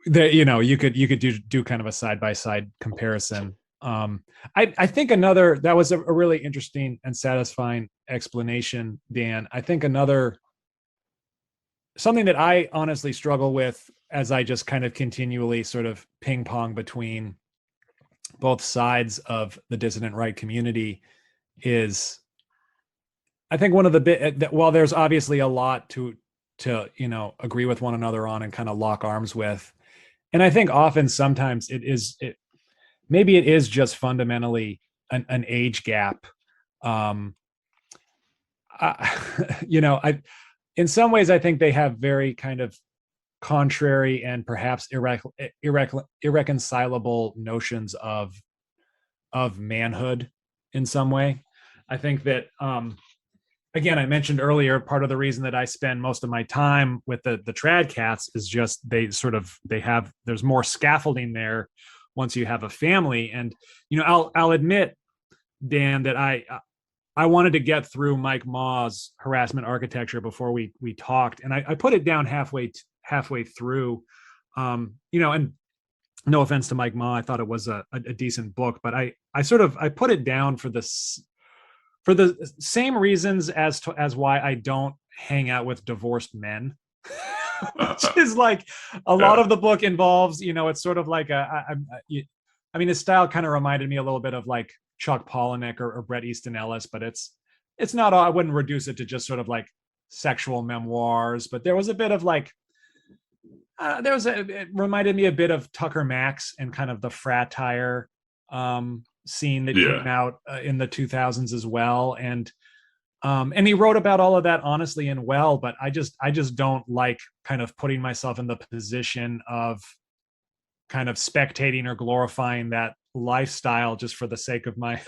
you could do kind of a side-by-side comparison. I think another, that was a really interesting and satisfying explanation, Dan. I think something that I honestly struggle with as I just kind of continually sort of ping pong between both sides of the dissident right community is, I think one of the bit that, while there's obviously a lot to agree with one another on and kind of lock arms with, and I think often sometimes maybe it is just fundamentally an age gap. In some ways, I think they have very kind of contrary and perhaps irreconcilable notions of manhood in some way. I think that, again, I mentioned earlier, part of the reason that I spend most of my time with the trad cats is just there's more scaffolding there once you have a family. And, I'll admit, Dan, that I wanted to get through Mike Maugh's Harassment Architecture before we talked, and I put it down halfway through, and no offense to Mike Maugh, I thought it was a decent book, but I put it down for the same reasons as why I don't hang out with divorced men. Which is like a lot of the book involves, it's sort of like his style kind of reminded me a little bit of like Chuck Palahniuk or Bret Easton Ellis, but it's not, I wouldn't reduce it to just sort of like sexual memoirs, but there was a bit of like, it reminded me a bit of Tucker Max and kind of the fratire scene that came out in the 2000s as well. And he wrote about all of that honestly and well, but I just don't like kind of putting myself in the position of kind of spectating or glorifying that lifestyle just for the sake of my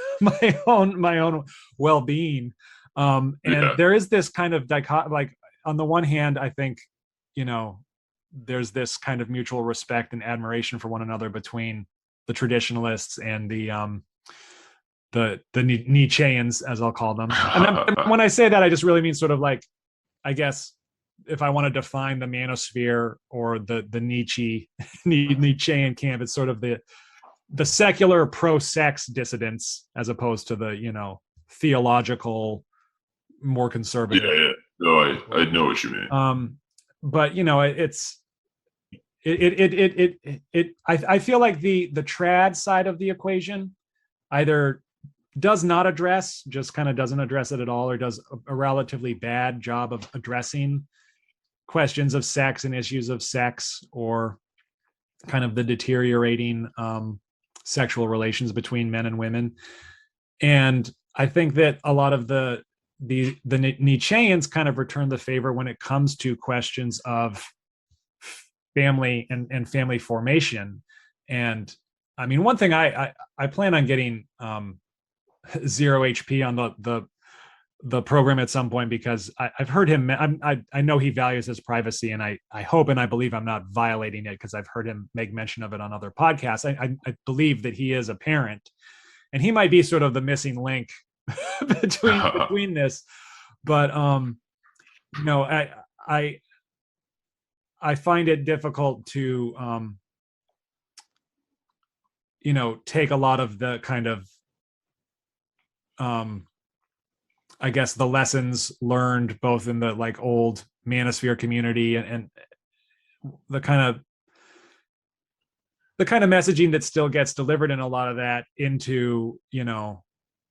own well-being. And there is this kind of dichotomy, like on the one hand, I think, there's this kind of mutual respect and admiration for one another between the traditionalists and the Nietzscheans, as I'll call them. And when I say that, I just really mean sort of like, I guess, if I want to define the manosphere or the Nietzschean camp, it's sort of the secular pro-sex dissidents as opposed to the theological, more conservative. Yeah. No, I know what you mean. But I feel like the trad side of the equation either does not address, just kind of doesn't address it at all, or does a relatively bad job of addressing questions of sex and issues of sex, or kind of the deteriorating sexual relations between men and women. And I think that a lot of the Nietzscheans kind of return the favor when it comes to questions of family and family formation. And I mean, one thing I plan on getting Zero HP on the program at some point, because I've heard him. I know he values his privacy, and I hope and I believe I'm not violating it, because I've heard him make mention of it on other podcasts. I believe that he is a parent, and he might be sort of the missing link between this. But I find it difficult to take a lot of the kind of I guess the lessons learned both in the like old manosphere community and the kind of messaging that still gets delivered in a lot of that into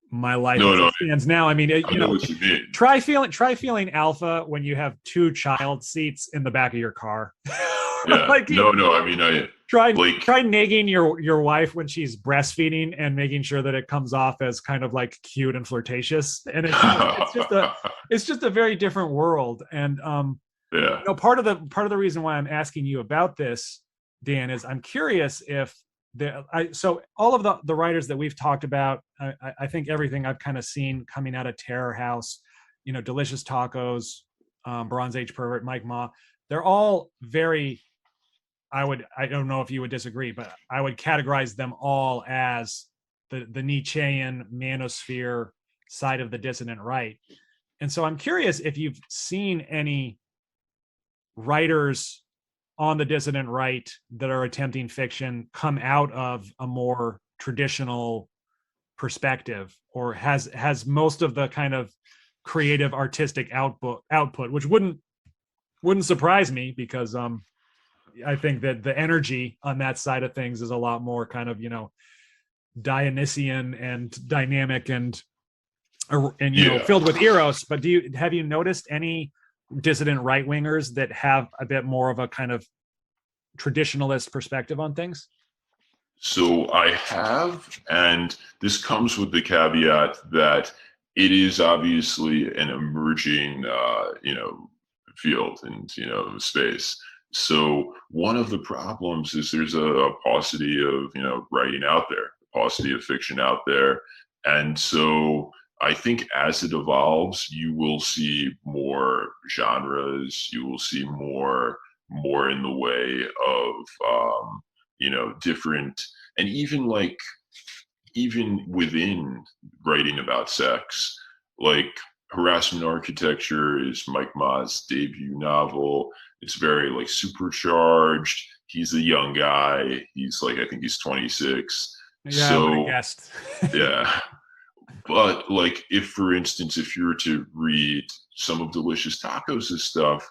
my life as it stands now. I mean, I know what you mean. Try feeling alpha when you have 2 child seats in the back of your car. Yeah. I mean, try nagging your wife when she's breastfeeding and making sure that it comes off as kind of like cute and flirtatious. And it's just a very different world. And part of the reason why I'm asking you about this, Dan, is I'm curious if so all of the writers that we've talked about, I think everything I've kind of seen coming out of Terror House, Delicious Tacos, Bronze Age Pervert, Mike Maugh, they're all very, I don't know if you would disagree, but I would categorize them all as the Nietzschean manosphere side of the dissident right. And so I'm curious if you've seen any writers on the dissident right that are attempting fiction come out of a more traditional perspective, or has most of the kind of creative artistic output, which wouldn't surprise me, because I think that the energy on that side of things is a lot more kind of, Dionysian and dynamic and filled with eros. But have you noticed any dissident right wingers that have a bit more of a kind of traditionalist perspective on things? So I have, and this comes with the caveat that it is obviously an emerging, field and, space. So one of the problems is there's a paucity of, writing out there, a paucity of fiction out there. And so I think as it evolves, you will see more genres, you will see more in the way of, different, and even within writing about sex, like Harassment Architecture is Mike Ma's debut novel. It's very supercharged. He's a young guy. He's I think he's 26. Yeah, so, I would have guessed. Yeah. But if, for instance, if you were to read some of Delicious Tacos' stuff,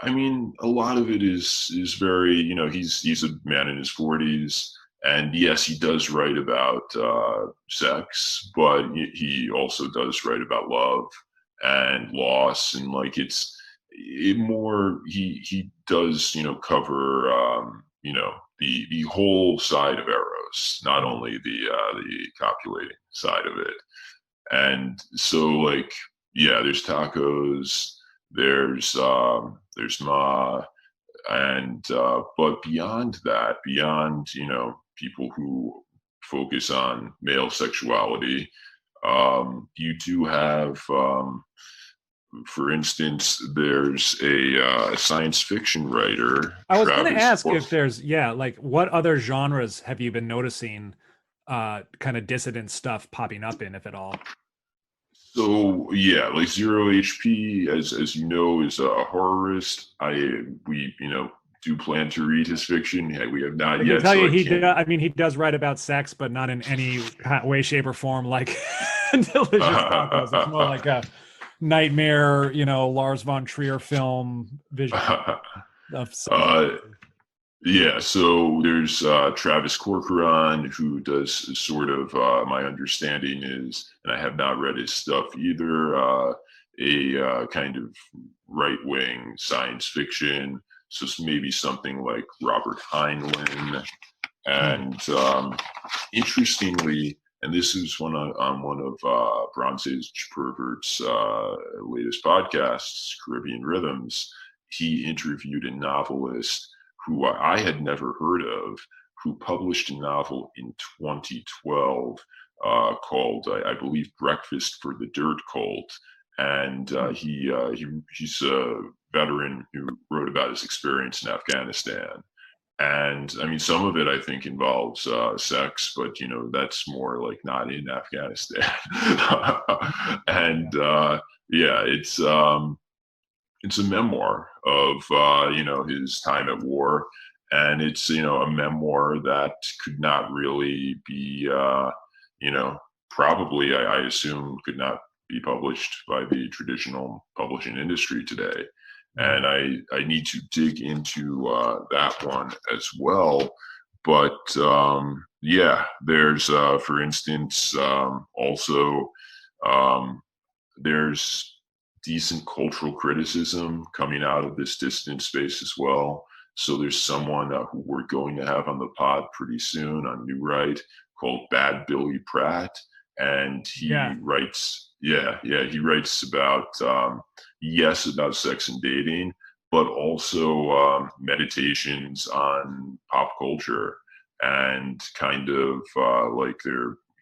I mean, a lot of it is very, he's a man in his 40s, and yes, he does write about sex, but he also does write about love and loss, and he does cover the whole side of Eros, not only the copulating side of it. And so there's Tacos, there's Ma, and but beyond that, beyond people who focus on male sexuality, you do have, for instance, there's a science fiction writer. I was going to ask if there's what other genres have you been noticing kind of dissident stuff popping up in, if at all? So yeah, Zero HP, as you know, is a horrorist. We do plan to read his fiction. We have not yet. I can tell you, he does write about sex, but not in any way, shape, or form like Delicious Tacos. It's more like a nightmare, Lars von Trier film vision of sex. Yeah, so there's Travis Corcoran, who does sort of, my understanding is, and I have not read his stuff either, a kind of right-wing science fiction. So it's maybe something like Robert Heinlein. And interestingly, and this is on one of Bronze Age Pervert's latest podcasts, Caribbean Rhythms, he interviewed a novelist who I had never heard of, who published a novel in 2012 called, I believe, Breakfast for the Dirt Cult. And he's a veteran who wrote about his experience in Afghanistan. And I mean, some of it I think involves sex, but that's more not in Afghanistan. And it's a memoir of his time at war, and it's a memoir that could not really be probably I assume could not be published by the traditional publishing industry today. And I need to dig into that one as well. But there's for instance also there's decent cultural criticism coming out of this distant space as well. So there's someone who we're going to have on the pod pretty soon on New Right called Bad Billy Pratt, and he writes, he writes about about sex and dating, but also meditations on pop culture, and kind of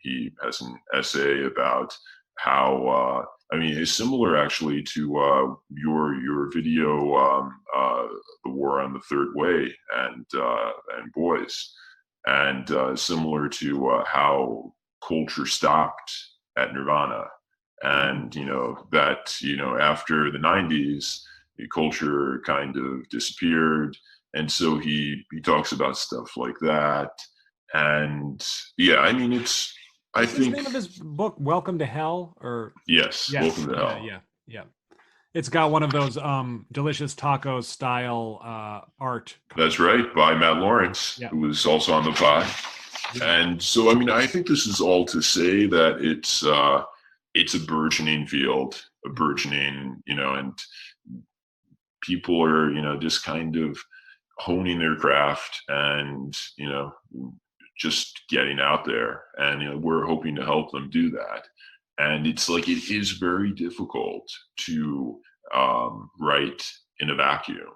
he has an essay about how it's similar actually to your video, The War on the Third Way and Boys, and similar to how culture stopped at Nirvana, and that after the 90s, the culture kind of disappeared, and so he talks about stuff like that. And yeah, I mean, I What's think the name of this book? Welcome to Hell, or yes, Welcome to Hell. Yeah. It's got one of those delicious tacos style art. That's right, by Matt Lawrence, who was also on the pod. And so, I mean, I think this is all to say that it's a burgeoning field, a burgeoning, and people are, just kind of honing their craft and, just getting out there. And, we're hoping to help them do that. And it's like, it is very difficult to write in a vacuum.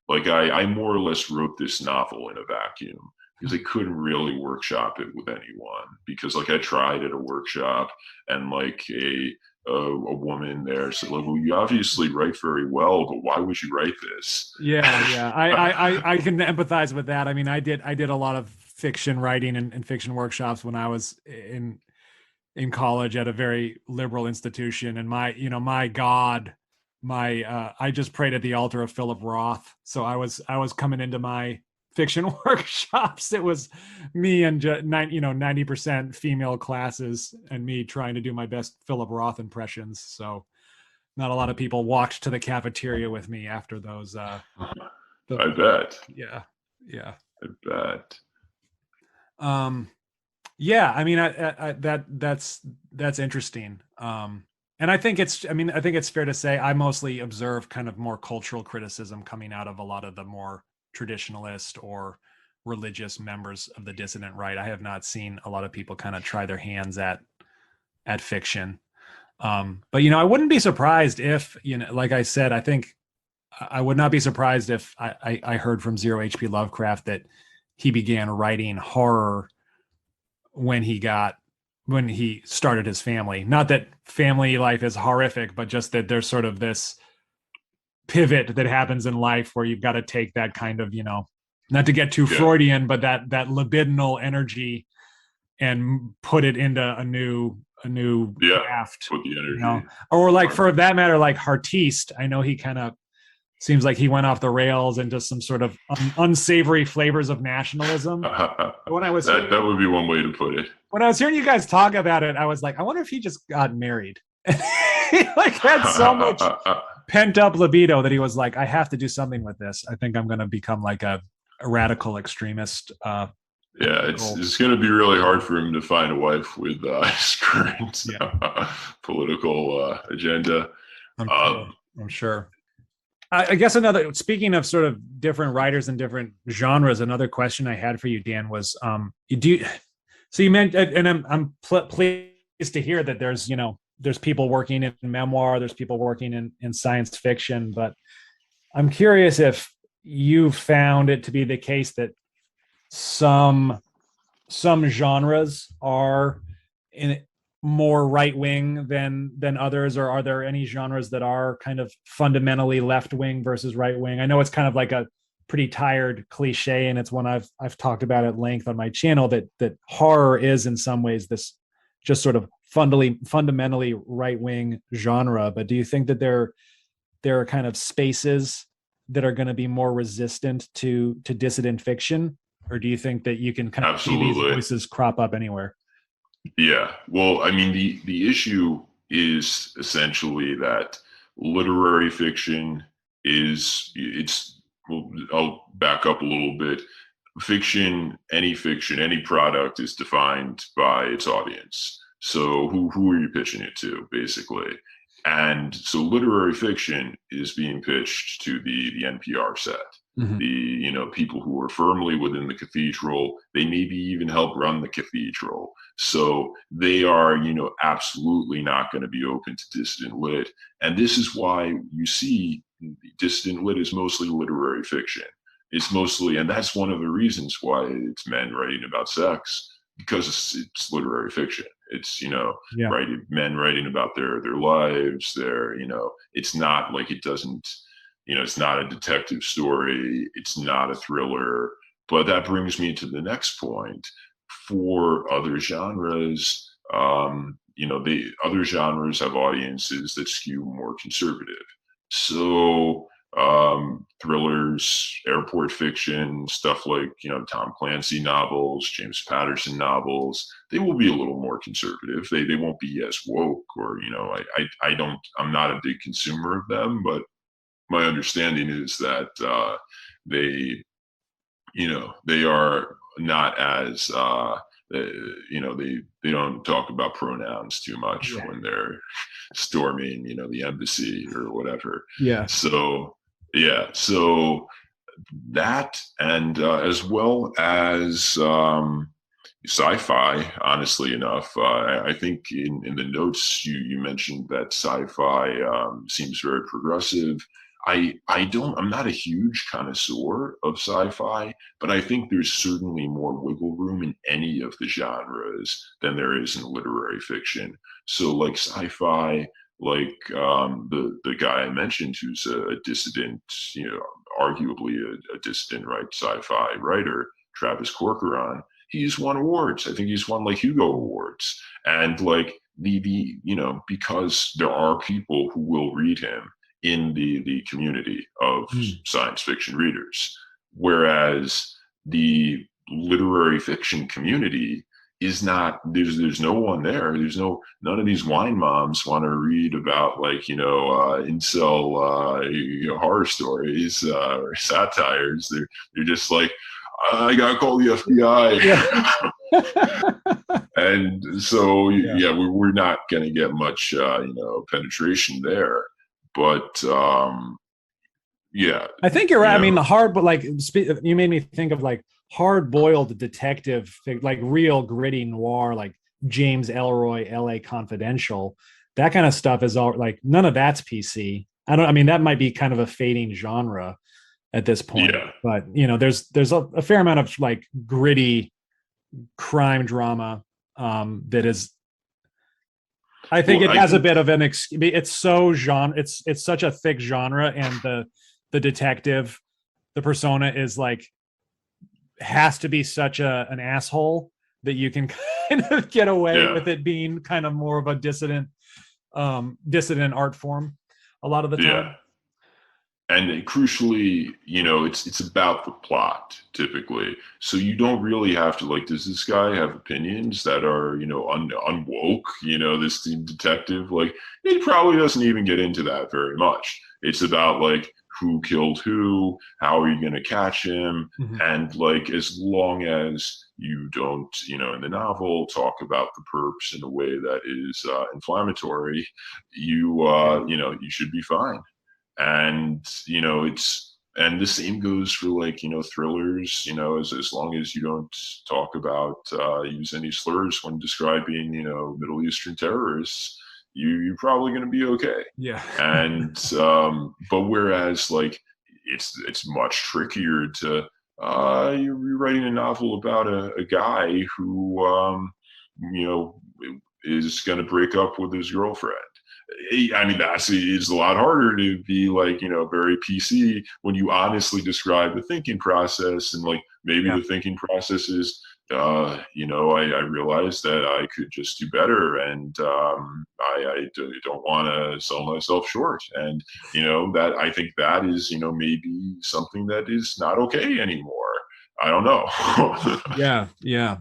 Like I more or less wrote this novel in a vacuum because I couldn't really workshop it with anyone, because like I tried at a workshop and like a woman there said, like, well, you obviously write very well, but why would you write this? Yeah. I can empathize with that. I mean, I did a lot of fiction writing and fiction workshops when I was in college at a very liberal institution, and my God, I just prayed at the altar of Philip Roth. So I was coming into my fiction workshops. It was me and 90% female classes, and me trying to do my best Philip Roth impressions. So not a lot of people walked to the cafeteria with me after those. I bet. Yeah. I bet. Yeah, I mean, that's interesting. And I think it's fair to say I mostly observe kind of more cultural criticism coming out of a lot of the more traditionalist or religious members of the dissident right. I have not seen a lot of people kind of try their hands at fiction. But I wouldn't be surprised if, like I said, I think I would not be surprised if I heard from Zero H.P. Lovecraft that he began writing horror when he started his family. Not that family life is horrific, but just that there's sort of this pivot that happens in life where you've got to take that kind of, not to get too Freudian, but that libidinal energy and put it into a new craft. Put the energy. Or like, for that matter, like Artiste, I know he kind of seems like he went off the rails into some sort of unsavory flavors of nationalism. When I was that would be one way to put it. When I was hearing you guys talk about it, I was like, I wonder if he just got married. He like had so much pent up libido that he was like, I have to do something with this. I think I'm going to become like a radical extremist. It's going to be really hard for him to find a wife with his current political agenda. I'm sure. I guess speaking of sort of different writers and different genres, another question I had for you, Dan, was, so you meant, and I'm pleased to hear that there's people working in memoir, there's people working in science fiction, but I'm curious if you found it to be the case that some genres are more right-wing than others, or are there any genres that are kind of fundamentally left-wing versus right-wing? I know it's kind of like a pretty tired cliche, and it's one I've talked about at length on my channel, that horror is in some ways this just sort of fundamentally right-wing genre. But do you think that there are kind of spaces that are going to be more resistant to dissident fiction, or do you think that you can kind of see these voices crop up anywhere? Yeah, well, I mean, the issue is essentially that literary fiction I'll back up a little bit. Any product is defined by its audience. So who are you pitching it to, basically? And so literary fiction is being pitched to the NPR set. Mm-hmm. The people who are firmly within the cathedral. They maybe even help run the cathedral. So they are, absolutely not going to be open to dissident lit. And this is why you see dissident lit is mostly literary fiction. It's mostly, and that's one of the reasons why it's men writing about sex, because it's literary fiction. It's, men writing about their lives, it's not like it doesn't, it's not a detective story. It's not a thriller. But that brings me to the next point. For other genres, the other genres have audiences that skew more conservative. So thrillers, airport fiction, stuff like, Tom Clancy novels, James Patterson novels, they will be a little more conservative. They won't be as woke, or, I'm not a big consumer of them, but my understanding is that they, they are not as, they don't talk about pronouns too much when they're storming, the embassy or whatever. Yeah. So, yeah. So that, and as well as sci-fi, honestly enough, I think in the notes you mentioned that sci-fi seems very progressive. I'm not a huge connoisseur of sci-fi, but I think there's certainly more wiggle room in any of the genres than there is in literary fiction. So like sci-fi, like the guy I mentioned, who's a dissident, arguably a dissident right sci-fi writer, Travis Corcoran, he's won awards. I think he's won like Hugo Awards. And like because there are people who will read him in the community of science fiction readers, whereas the literary fiction community is not, there's no one there. None of these wine moms want to read about like, incel, horror stories or satires. They're just like, I gotta call the FBI. Yeah. And so, we're not going to get much, penetration there. But I think you're right. I mean, you made me think of like hard-boiled detective, like real gritty noir, like James Ellroy, L.A. Confidential. That kind of stuff is all like, none of that's PC. That might be kind of a fading genre at this point. Yeah. But there's a fair amount of like gritty crime drama that is. I think it has a bit of it's so genre. It's such a thick genre, and the detective, the persona is like, has to be such an asshole that you can kind of get away with it being kind of more of a dissident art form a lot of the time. Yeah. And crucially, it's about the plot typically. So you don't really have to like, does this guy have opinions that are, unwoke? This detective, like, he probably doesn't even get into that very much. It's about like, who killed who, how are you going to catch him? Mm-hmm. And like, as long as you don't, in the novel, talk about the perps in a way that is inflammatory, you should be fine. And and the same goes for like thrillers, as long as you don't talk about use any slurs when describing Middle Eastern terrorists, you're probably going to be okay. Yeah. And but whereas like it's much trickier to you're writing a novel about a guy who is going to break up with his girlfriend. It's a lot harder to be like, very PC when you honestly describe the thinking process, and like maybe the thinking process is, I realized that I could just do better, and I don't want to sell myself short, and that I think that is maybe something that is not okay anymore. I don't know. Yeah.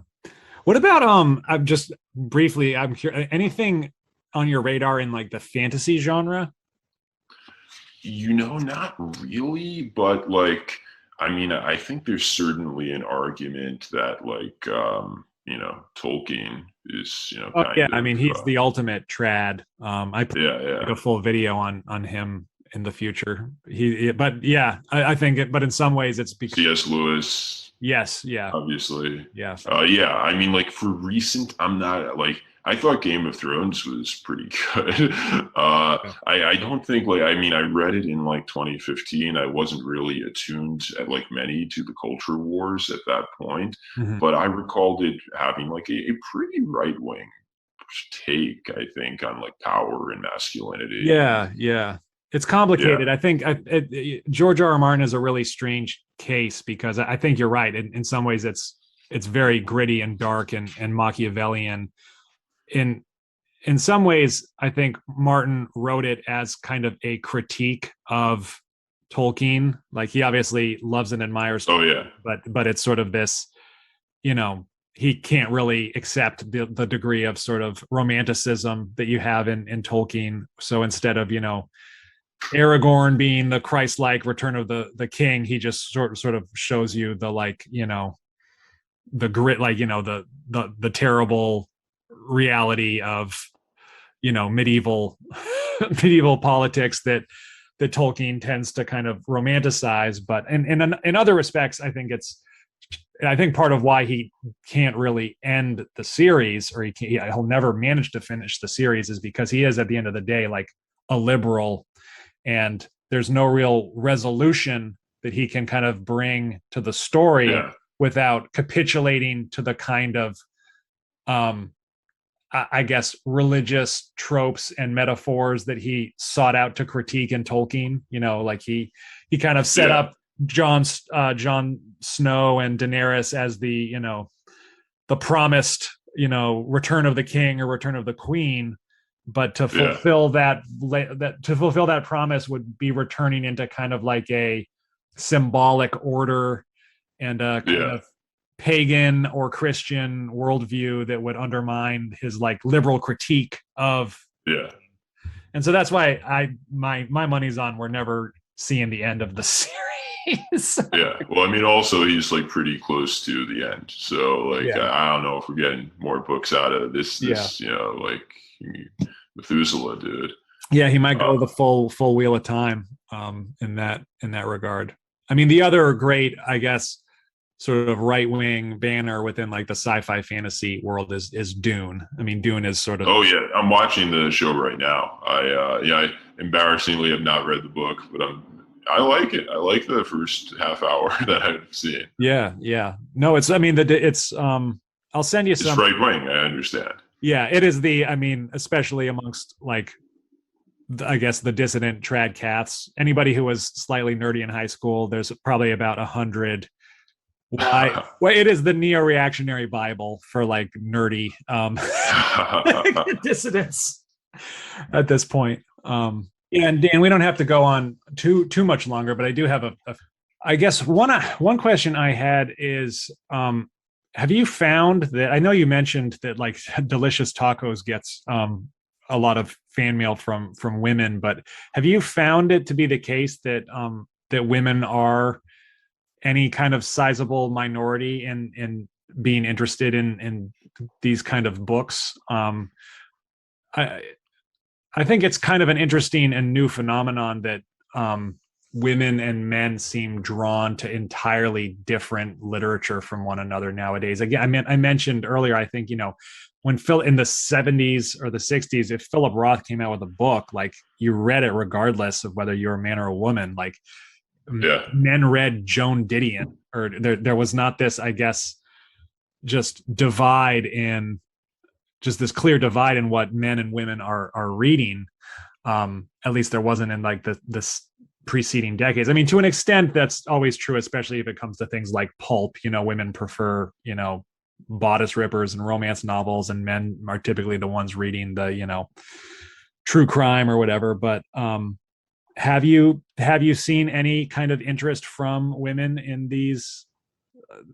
What about I'm just briefly, I'm curious, anything on your radar in like the fantasy genre? Not really, but like, I think there's certainly an argument that like, Tolkien is, he's the ultimate trad. I put a full video on him in the future. I think it, but in some ways it's because C.S. Lewis. Yes. Yeah. Obviously. Yes. Like for recent, I'm not like, I thought Game of Thrones was pretty good. I don't think like, I read it in like 2015. I wasn't really attuned at like many to the culture wars at that point, but I recalled it having like a pretty right-wing take, I think, on like power and masculinity. Yeah. It's complicated. Yeah. I think George R.R. Martin is a really strange case because I think you're right. In some ways, it's very gritty and dark and Machiavellian. In some ways, I think Martin wrote it as kind of a critique of Tolkien. Like he obviously loves and admires Oh Tolkien, yeah. but it's sort of this, you know, he can't really accept the degree of sort of romanticism that you have in Tolkien. So instead of, you know, Aragorn being the Christ-like Return of the King, he just sort of shows you the, like, you know, the grit, like, you know, the terrible reality of, you know, medieval medieval politics that Tolkien tends to kind of romanticize. But in other respects, I think part of why he can't really end the series, or he'll never manage to finish the series, is because he is, at the end of the day, like a liberal, and there's no real resolution that he can kind of bring to the story without capitulating to the kind of, I guess, religious tropes and metaphors that he sought out to critique in Tolkien. You know, like he kind of set up Jon Snow and Daenerys as the, you know, the promised, you know, return of the king or return of the queen, but to fulfill that promise would be returning into kind of like a symbolic order and a kind of pagan or Christian worldview that would undermine his like liberal critique of. And so that's why my money's on we're never seeing the end of the series. Well, I mean, also he's like pretty close to the end, so like I don't know if we're getting more books out of this you know, like Methuselah did. He might go the full Wheel of Time in that regard. I mean, the other great, I guess, sort of right-wing banner within like the sci-fi fantasy world is Dune. I mean, Dune is sort of. Oh yeah, I'm watching the show right now. I embarrassingly have not read the book, but I like it. I like the first half hour that I've seen. Yeah. No, it's, I mean, I'll send you some. It's right-wing, I understand. Yeah, it is I mean, especially amongst like, I guess, the dissident trad caths. Anybody who was slightly nerdy in high school, there's probably about 100. Well, it is the neo-reactionary Bible for like nerdy dissidents at this point. And Dan, we don't have to go on too much longer, but I do have I guess one question I had is, have you found that, I know you mentioned that like Delicious Tacos gets a lot of fan mail from women, but have you found it to be the case that that women are any kind of sizable minority in being interested in these kind of books? I think it's kind of an interesting and new phenomenon that women and men seem drawn to entirely different literature from one another nowadays. Again, I mentioned earlier, I think, you know, when in the 70s or the 60s, if Philip Roth came out with a book, like you read it regardless of whether you're a man or a woman. Like men read Joan Didion, or there was not this, I guess, just this clear divide in what men and women are reading. At least there wasn't in like this preceding decades. I mean, to an extent, that's always true, especially if it comes to things like pulp. You know, women prefer, you know, bodice rippers and romance novels, and men are typically the ones reading the, you know, true crime or whatever. But have you seen any kind of interest from women in these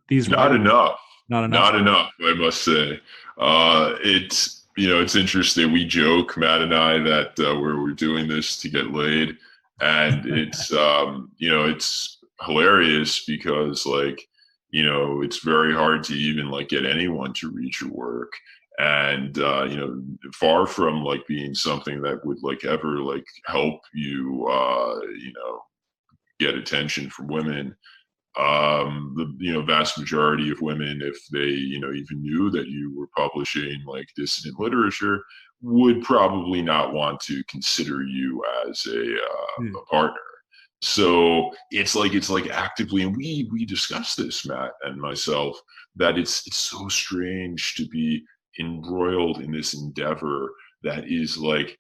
Not enough. Not enough, I must say. It's, you know, it's interesting. We joke, Matt and I, that we're doing this to get laid, and it's you know, it's hilarious because, like, you know, it's very hard to even like get anyone to read your work, and you know, far from like being something that would like ever like help you you know, get attention from women. The, you know, vast majority of women, if they, you know, even knew that you were publishing like dissident literature, would probably not want to consider you as a partner. So it's like actively, and we discussed this, Matt and myself, that it's so strange to be embroiled in this endeavor that is like,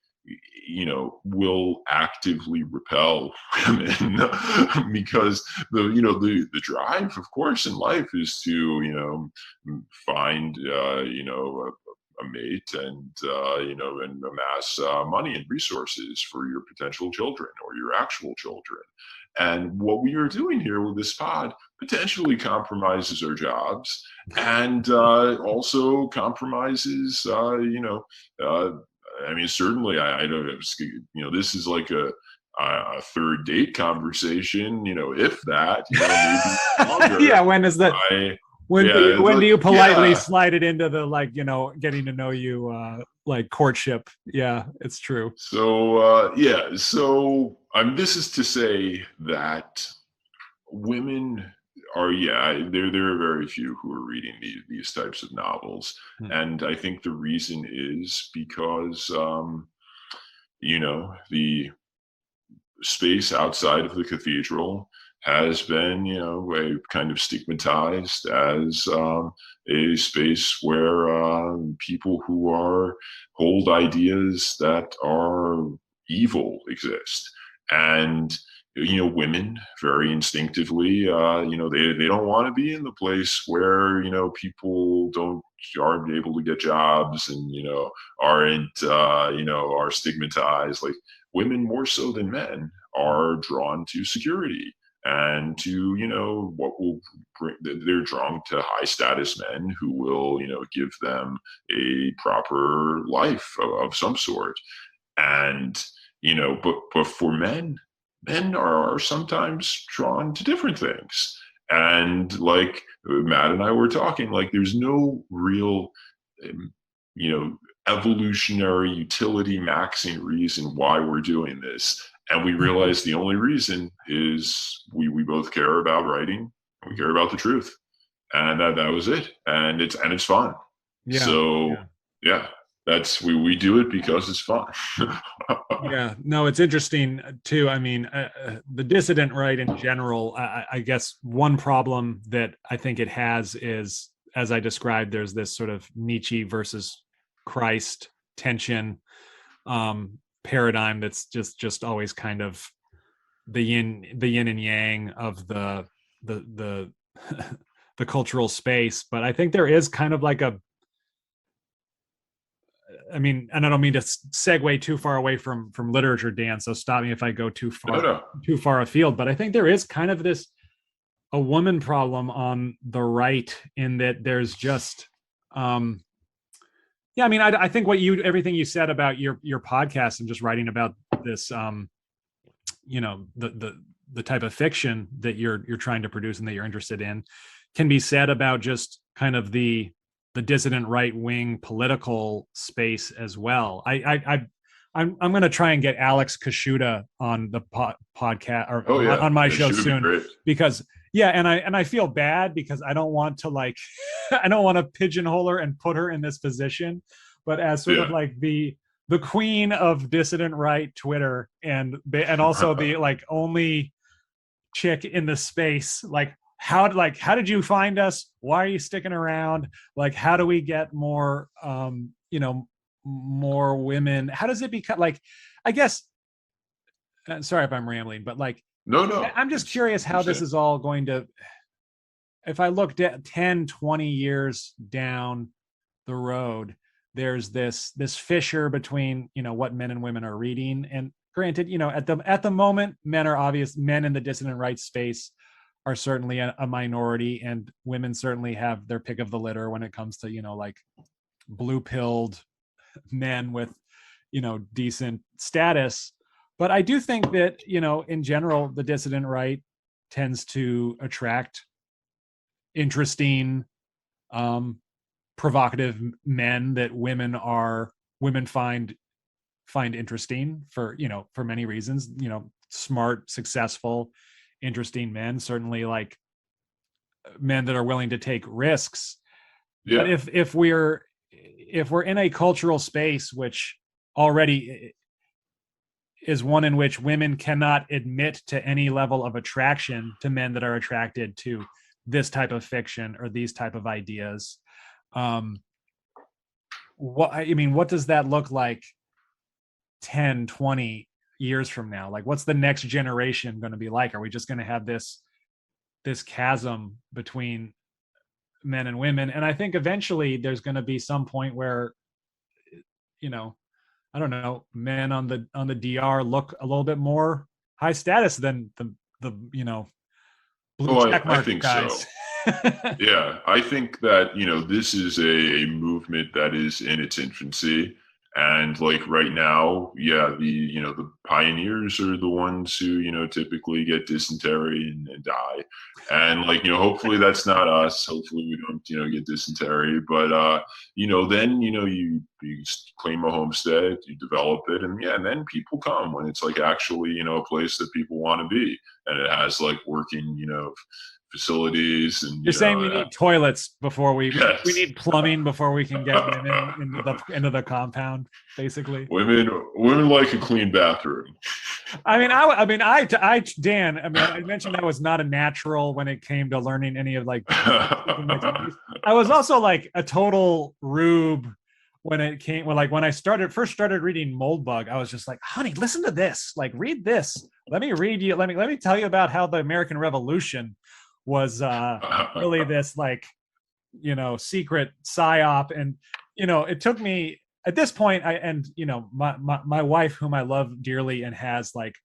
you know, will actively repel women because the drive, of course, in life is to, you know, find you know, a mate and you know, and amass money and resources for your potential children or your actual children. And what we are doing here with this pod potentially compromises our jobs, and also compromises, I mean, certainly, I don't, this is like a third date conversation, if that, maybe longer. Yeah, when is that? When do you politely slide it into the, like, getting to know you, like, courtship? Yeah, it's true. So this is to say that women are, there are very few who are reading these types of novels, and I think the reason is because the space outside of the cathedral has been, kind of stigmatized as a space where people who hold ideas that are evil exist. And, women very instinctively, they don't want to be in the place where, people aren't able to get jobs and, are stigmatized. Like, women more so than men are drawn to security and to, what will bring, they're drawn to high status men who will, give them a proper life of some sort. And, but for men are sometimes drawn to different things. And like Matt and I were talking, like, there's no real, evolutionary utility maxing reason why we're doing this. And we realize the only reason is we both care about writing, we care about the truth. And that was it. And it's fun. Yeah. So yeah, that's, we do it because it's fun. Yeah, no, it's interesting too. I mean, the dissident right in general, I guess one problem that I think it has is, as I described, there's this sort of Nietzsche versus Christ tension paradigm that's just always kind of the yin and yang of the the cultural space. But I think there is kind of like I mean, and I don't mean to segue too far away from literature, Dan, so stop me if I go too far afield, but I think there is kind of a woman problem on the right, in that there's just I mean, I think everything you said about your podcast and just writing about this, the type of fiction that you're trying to produce and that you're interested in, can be said about just kind of the dissident right wing political space as well. I'm going to try and get Alex Kashuta on the podcast or on my show soon, because and I feel bad because I don't want to I don't want to pigeonhole her and put her in this position, but as sort of like the queen of dissident right Twitter and also the like only chick in the space, how did you find us? Why are you sticking around? Like, how do we get more more women? How does it become, I guess, sorry if I'm rambling, but no, I'm just curious how this is all going to, if I looked at 10, 20 years down the road, there's this fissure between, what men and women are reading. And granted, at the moment, men in the dissident right space are certainly a minority, and women certainly have their pick of the litter when it comes to, blue-pilled men with, decent status. But I do think that, in general, the dissident right tends to attract interesting, provocative men that women find interesting for many reasons, smart, successful, interesting men, certainly like men that are willing to take risks. Yeah. But if we're in a cultural space which already is one in which women cannot admit to any level of attraction to men that are attracted to this type of fiction or these type of ideas, what does that look like 10, 20 years from now? Like, what's the next generation going to be like? Are we just going to have this chasm between men and women? And I think eventually there's going to be some point where, I don't know, men on the DR look a little bit more high status than blue check I mark think guys. so. Yeah, I think that, this is a movement that is in its infancy. And like right now, yeah, the pioneers are the ones who, typically get dysentery and die. And like, hopefully that's not us. Hopefully we don't, get dysentery. But, then, you claim a homestead, you develop it. And yeah, and then people come when it's like actually, a place that people want to be. And it has like working, facilities and you're saying we need toilets before we need plumbing before we can get women into the compound, basically. Women like a clean bathroom. Dan, I mentioned I was not a natural when it came to learning any of like I was also like a total rube when I first started reading Moldbug. I was just like, honey, listen to this, like read this, let me tell you about how the American Revolution was really this like, secret psyop. And, it took me at this point, my wife, whom I love dearly and has like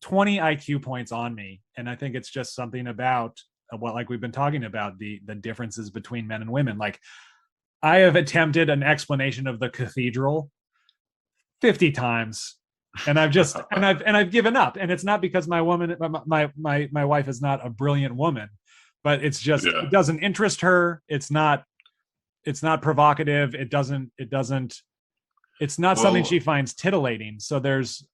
20 IQ points on me. And I think it's just something about what, like we've been talking about, the differences between men and women. Like I have attempted an explanation of the cathedral 50 times. And I've just, and I've given up. And it's not because my wife is not a brilliant woman, but it's just, It doesn't interest her. It's not provocative. It's not something she finds titillating. So there's,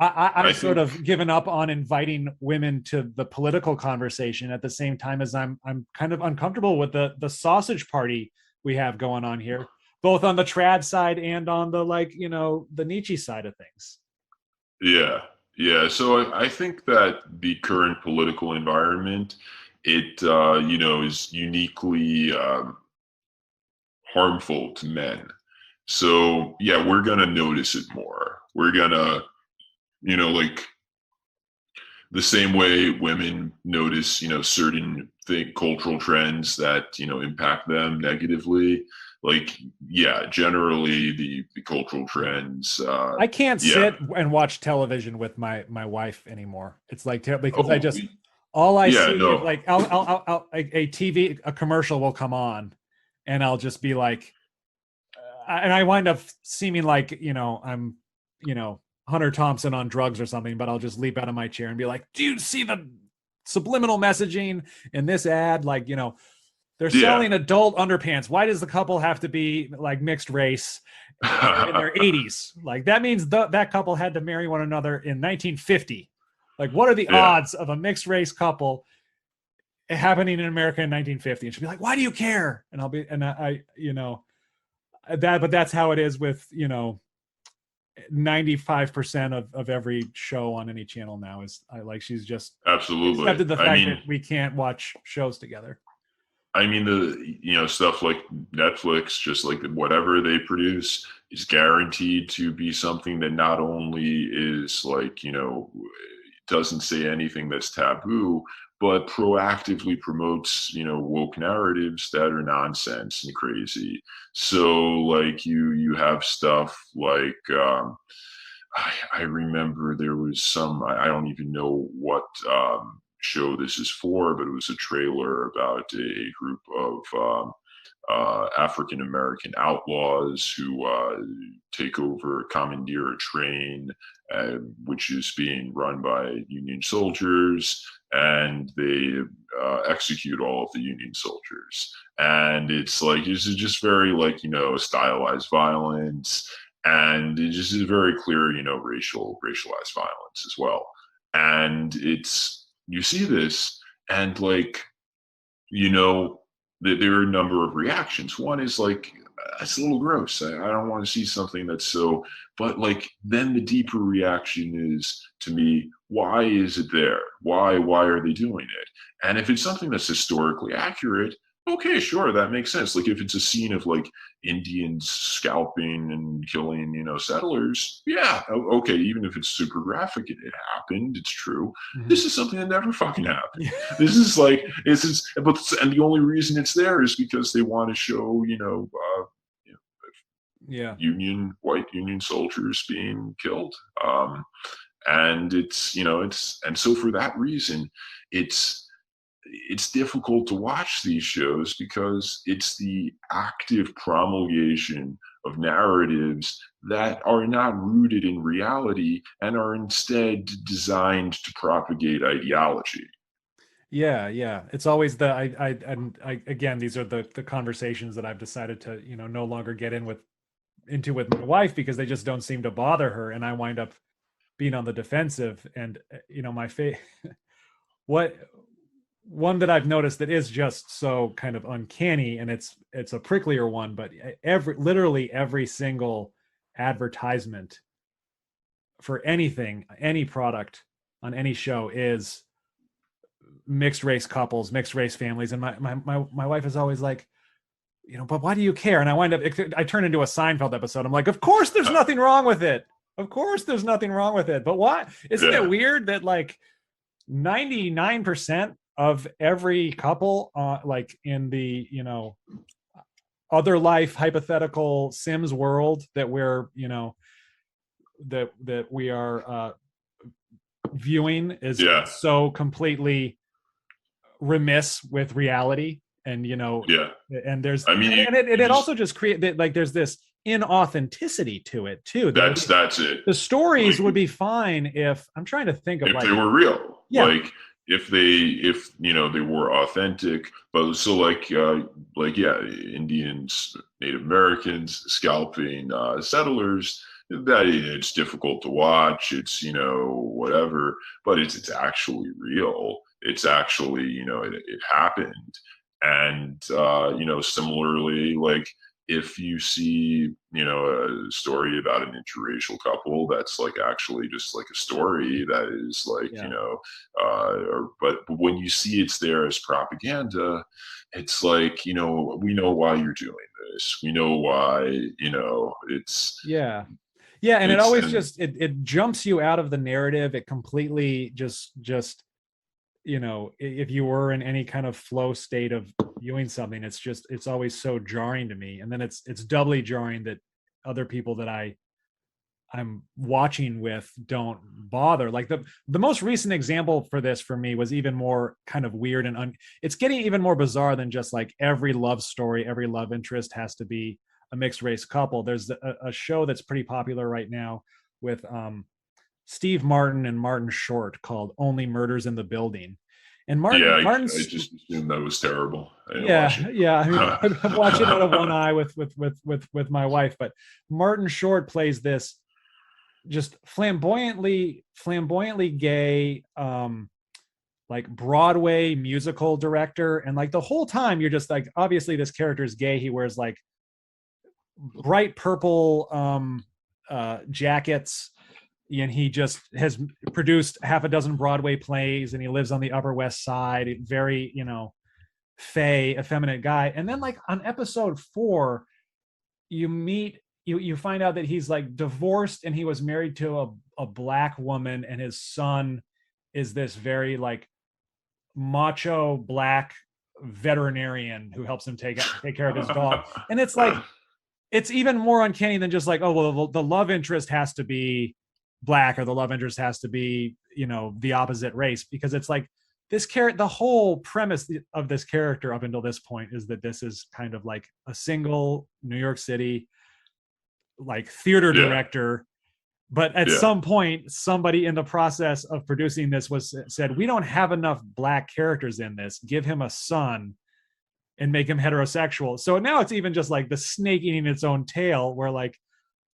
I've sort of given up on inviting women to the political conversation at the same time as I'm kind of uncomfortable with the sausage party we have going on here, both on the trad side and on the the Nietzsche side of things. Yeah. Yeah. So I think that the current political environment, it, is uniquely harmful to men. So yeah, we're going to notice it more. We're going to, like the same way women notice, certain cultural trends that, impact them negatively. Like, yeah, generally the cultural trends. I can't sit and watch television with my wife anymore. It's like, because all I see is like, a commercial will come on and I'll just be like, and I wind up seeming like, I'm, Hunter Thompson on drugs or something, but I'll just leap out of my chair and be like, do you see the subliminal messaging in this ad? Like, they're selling adult underpants. Why does the couple have to be like mixed race in their 80s? Like that means that couple had to marry one another in 1950. Like, what are the odds of a mixed race couple happening in America in 1950? And she'll be like, why do you care? And I'll be, and but that's how it is with, 95% of every show on any channel now is she's just absolutely accepted the fact that we can't watch shows together. I mean, the stuff like Netflix, just like whatever they produce is guaranteed to be something that not only is like, doesn't say anything that's taboo, but proactively promotes, woke narratives that are nonsense and crazy. So like you have stuff like, I remember there was some, I don't even know what show this is for, but it was a trailer about a group of African American outlaws who take over, commandeer a train, which is being run by Union soldiers, and they execute all of the Union soldiers. And it's like, this is just very like, stylized violence, and it just is very clear, racialized violence as well. And you see this, and like, there are a number of reactions. One is like, it's a little gross. I don't want to see something that's so, but like, then the deeper reaction is, to me, why is it there? Why are they doing it? And if it's something that's historically accurate, okay, sure, that makes sense. Like if it's a scene of like Indians scalping and killing, settlers, yeah, okay, even if it's super graphic, it happened, it's true. Mm-hmm. This is something that never fucking happened. This is like, and the only reason it's there is because they want to show, white Union soldiers being killed. And and so for that reason, it's difficult to watch these shows, because it's the active promulgation of narratives that are not rooted in reality and are instead designed to propagate ideology. Yeah. It's always the I again, these are the conversations that I've decided to, no longer get into with my wife, because they just don't seem to bother her, and I wind up being on the defensive. And what one that I've noticed that is just so kind of uncanny, and it's a pricklier one, but literally every single advertisement for anything, any product on any show is mixed race couples, mixed race families. And my wife is always like, but why do you care? And I turn into a Seinfeld episode. I'm like, of course there's nothing wrong with it. Of course there's nothing wrong with it. But what? Isn't it weird that like 99% of every couple, like in the, other life hypothetical Sims world that we're, that we are viewing is so completely remiss with reality. And and there's it also just create like there's this inauthenticity to it too. That's it. The stories would be fine if I'm trying to think of if they were real. Yeah. Like if they were authentic. But so Indians, Native Americans scalping settlers, that it's difficult to watch. It's whatever, but it's actually real. It's actually it happened. And similarly, like if you see a story about an interracial couple, that's like actually just like a story that is like but when you see it's there as propaganda, it's like we know why you're doing this, we know why, it's and it always it jumps you out of the narrative. It completely just if you were in any kind of flow state of viewing something, it's always so jarring to me. And then it's doubly jarring that other people that I'm watching with don't bother. Like the most recent example for this for me was even more kind of weird, and it's getting even more bizarre than just like every love story, every love interest has to be a mixed race couple. There's a show that's pretty popular right now with Steve Martin and Martin Short called Only Murders in the Building. And I just assumed that was terrible. I mean, I'm watching it out of one eye with my wife. But Martin Short plays this just flamboyantly gay, like Broadway musical director, and like the whole time you're just like, obviously this character is gay. He wears like bright purple jackets, and he just has produced half a dozen Broadway plays, and he lives on the Upper West Side. Very, fey, effeminate guy. And then like on episode 4, you find out that he's like divorced, and he was married to a black woman, and his son is this very like macho black veterinarian who helps him take care of his dog. And it's like, it's even more uncanny than just like, oh, well, the love interest has to be black, or the love interest has to be the opposite race, because it's like this the whole premise of this character up until this point is that this is kind of like a single New York City like theater director, but at some point somebody in the process of producing this said, we don't have enough black characters in this, give him a son and make him heterosexual. So now it's even just like the snake eating its own tail, where like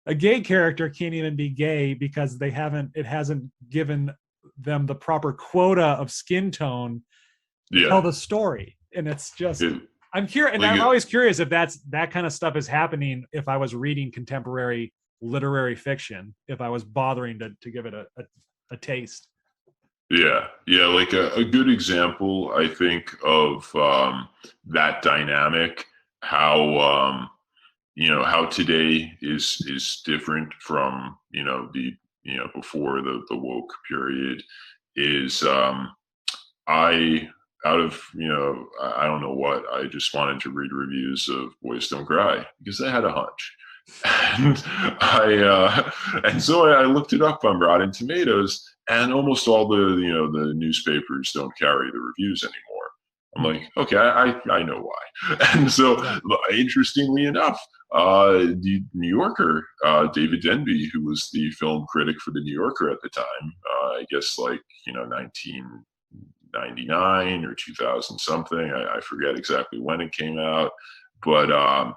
a gay character can't even be gay because it hasn't given them the proper quota of skin tone to tell the story. And it's just, I'm curious, and I'm always curious if that kind of stuff is happening if I was reading contemporary literary fiction, if I was bothering to give it a taste. Yeah. Like a good example, I think, of that dynamic, how how today is different from the before the woke period, is I don't know what, I just wanted to read reviews of Boys Don't Cry because I had a hunch And so I looked it up on Rotten Tomatoes, and almost all the newspapers don't carry the reviews anymore. I'm like, okay, I know why. And so, interestingly enough, the New Yorker, David Denby, who was the film critic for the New Yorker at the time, I guess 1999 or 2000 something. I forget exactly when it came out, but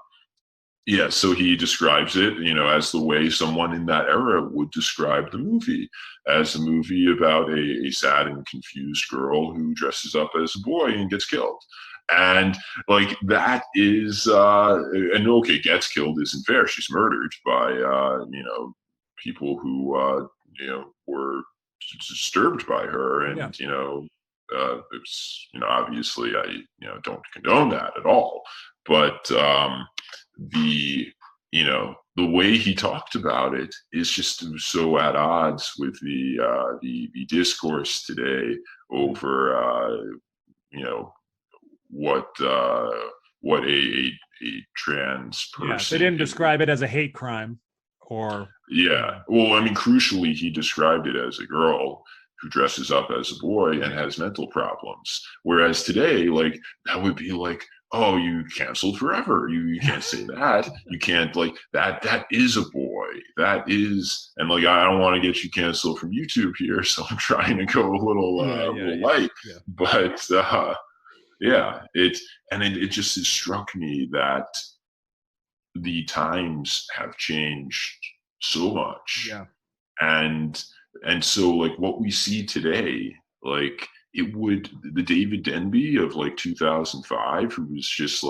yeah, so he describes it, as the way someone in that era would describe the movie, as a movie about a sad and confused girl who dresses up as a boy and gets killed. And that is, and okay, gets killed isn't fair. She's murdered by, people who, were disturbed by her. And, it's, obviously I, don't condone that at all. But, the way he talked about it is just so at odds with the discourse today over what a trans person. They didn't describe it as a hate crime or well, I mean, crucially, he described it as a girl who dresses up as a boy and has mental problems, whereas today that would be oh, you canceled forever. You can't say that. You can't that is a boy. That is, and I don't want to get you canceled from YouTube here, so I'm trying to go a little light. Yeah. But it just has struck me that the times have changed so much. Yeah. And so what we see today, the David Denby of 2005, who was just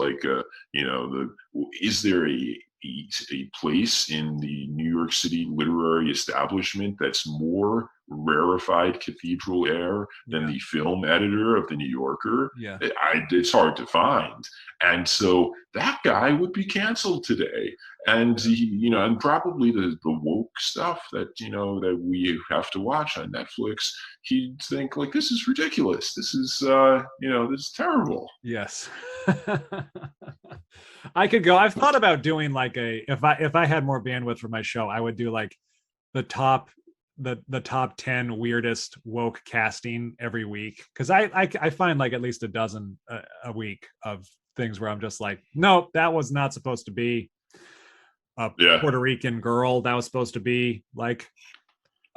is there a place in the New York City literary establishment that's more rarefied cathedral air than the film editor of the New Yorker? Yeah, it's hard to find. And so that guy would be canceled today. And he, and probably the woke stuff that that we have to watch on Netflix, he'd think this is ridiculous. This is this is terrible. Yes. I could go. I've thought about doing if I had more bandwidth for my show, I would do the top 10 weirdest woke casting every week, because I find at least a dozen a week of things where I'm just no, that was not supposed to be a Puerto Rican girl. That was supposed to be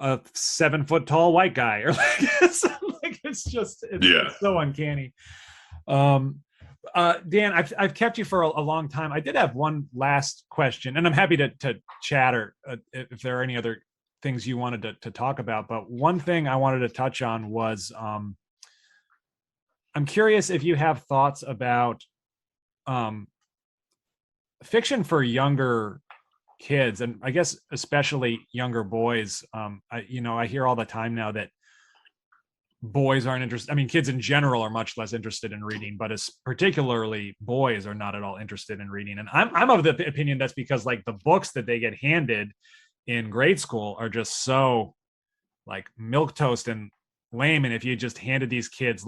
a 7 foot tall white guy, or it's so uncanny. Dan, I've kept you for a long time. I did have one last question, and I'm happy to chat or if there are any other things you wanted to talk about. But one thing I wanted to touch on was I'm curious if you have thoughts about fiction for younger kids, and I guess especially younger boys. I hear all the time now that boys aren't interested. I mean, kids in general are much less interested in reading, but particularly boys are not at all interested in reading. And I'm of the opinion that's because the books that they get handed in grade school are just so milquetoast and lame. And if you just handed these kids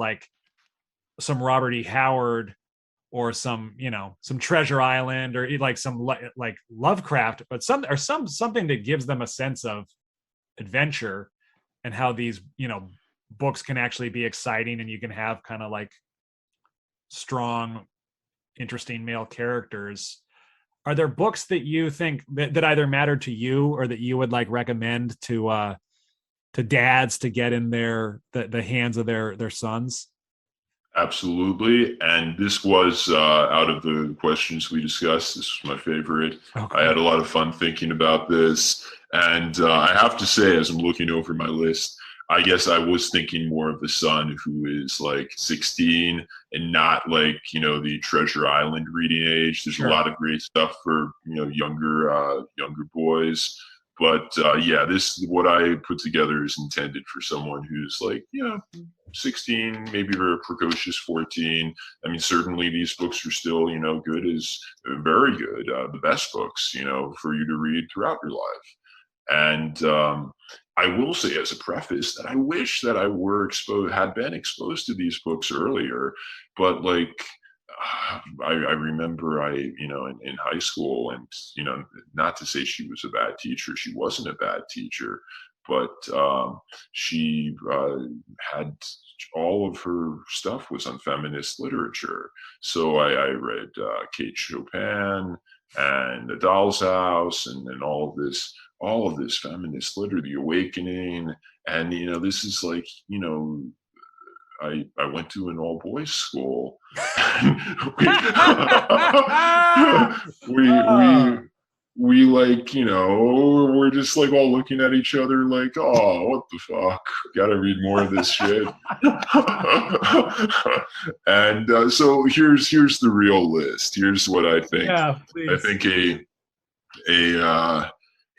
some Robert E. Howard or some Treasure Island or some Lovecraft, but something that gives them a sense of adventure and how these books can actually be exciting, and you can have kind of strong, interesting male characters. Are there books that you think that either matter to you or that you would recommend to dads to get in the hands of their sons? Absolutely. And this was out of the questions we discussed, this was my favorite. Okay. I had a lot of fun thinking about this. And I have to say, as I'm looking over my list, I guess I was thinking more of the son who is 16 and not the Treasure Island reading age. There's a lot of great stuff for, younger boys. But this, what I put together is intended for someone who's 16, maybe very precocious 14. I mean, certainly these books are still, good as very good, the best books, for you to read throughout your life. And I will say as a preface that I wish that I had been exposed to these books earlier, but I remember in high school, and, not to say she was a bad teacher, she wasn't a bad teacher, but she had all of her stuff was on feminist literature. So I read Kate Chopin and The Doll's House, and all of this feminist literature, The Awakening. And, this is like, I went to an all boys school. we we like, we're just like all looking at each other like, oh, what the fuck? Gotta read more of this shit. And so here's the real list. Here's what I think. Yeah, please. I think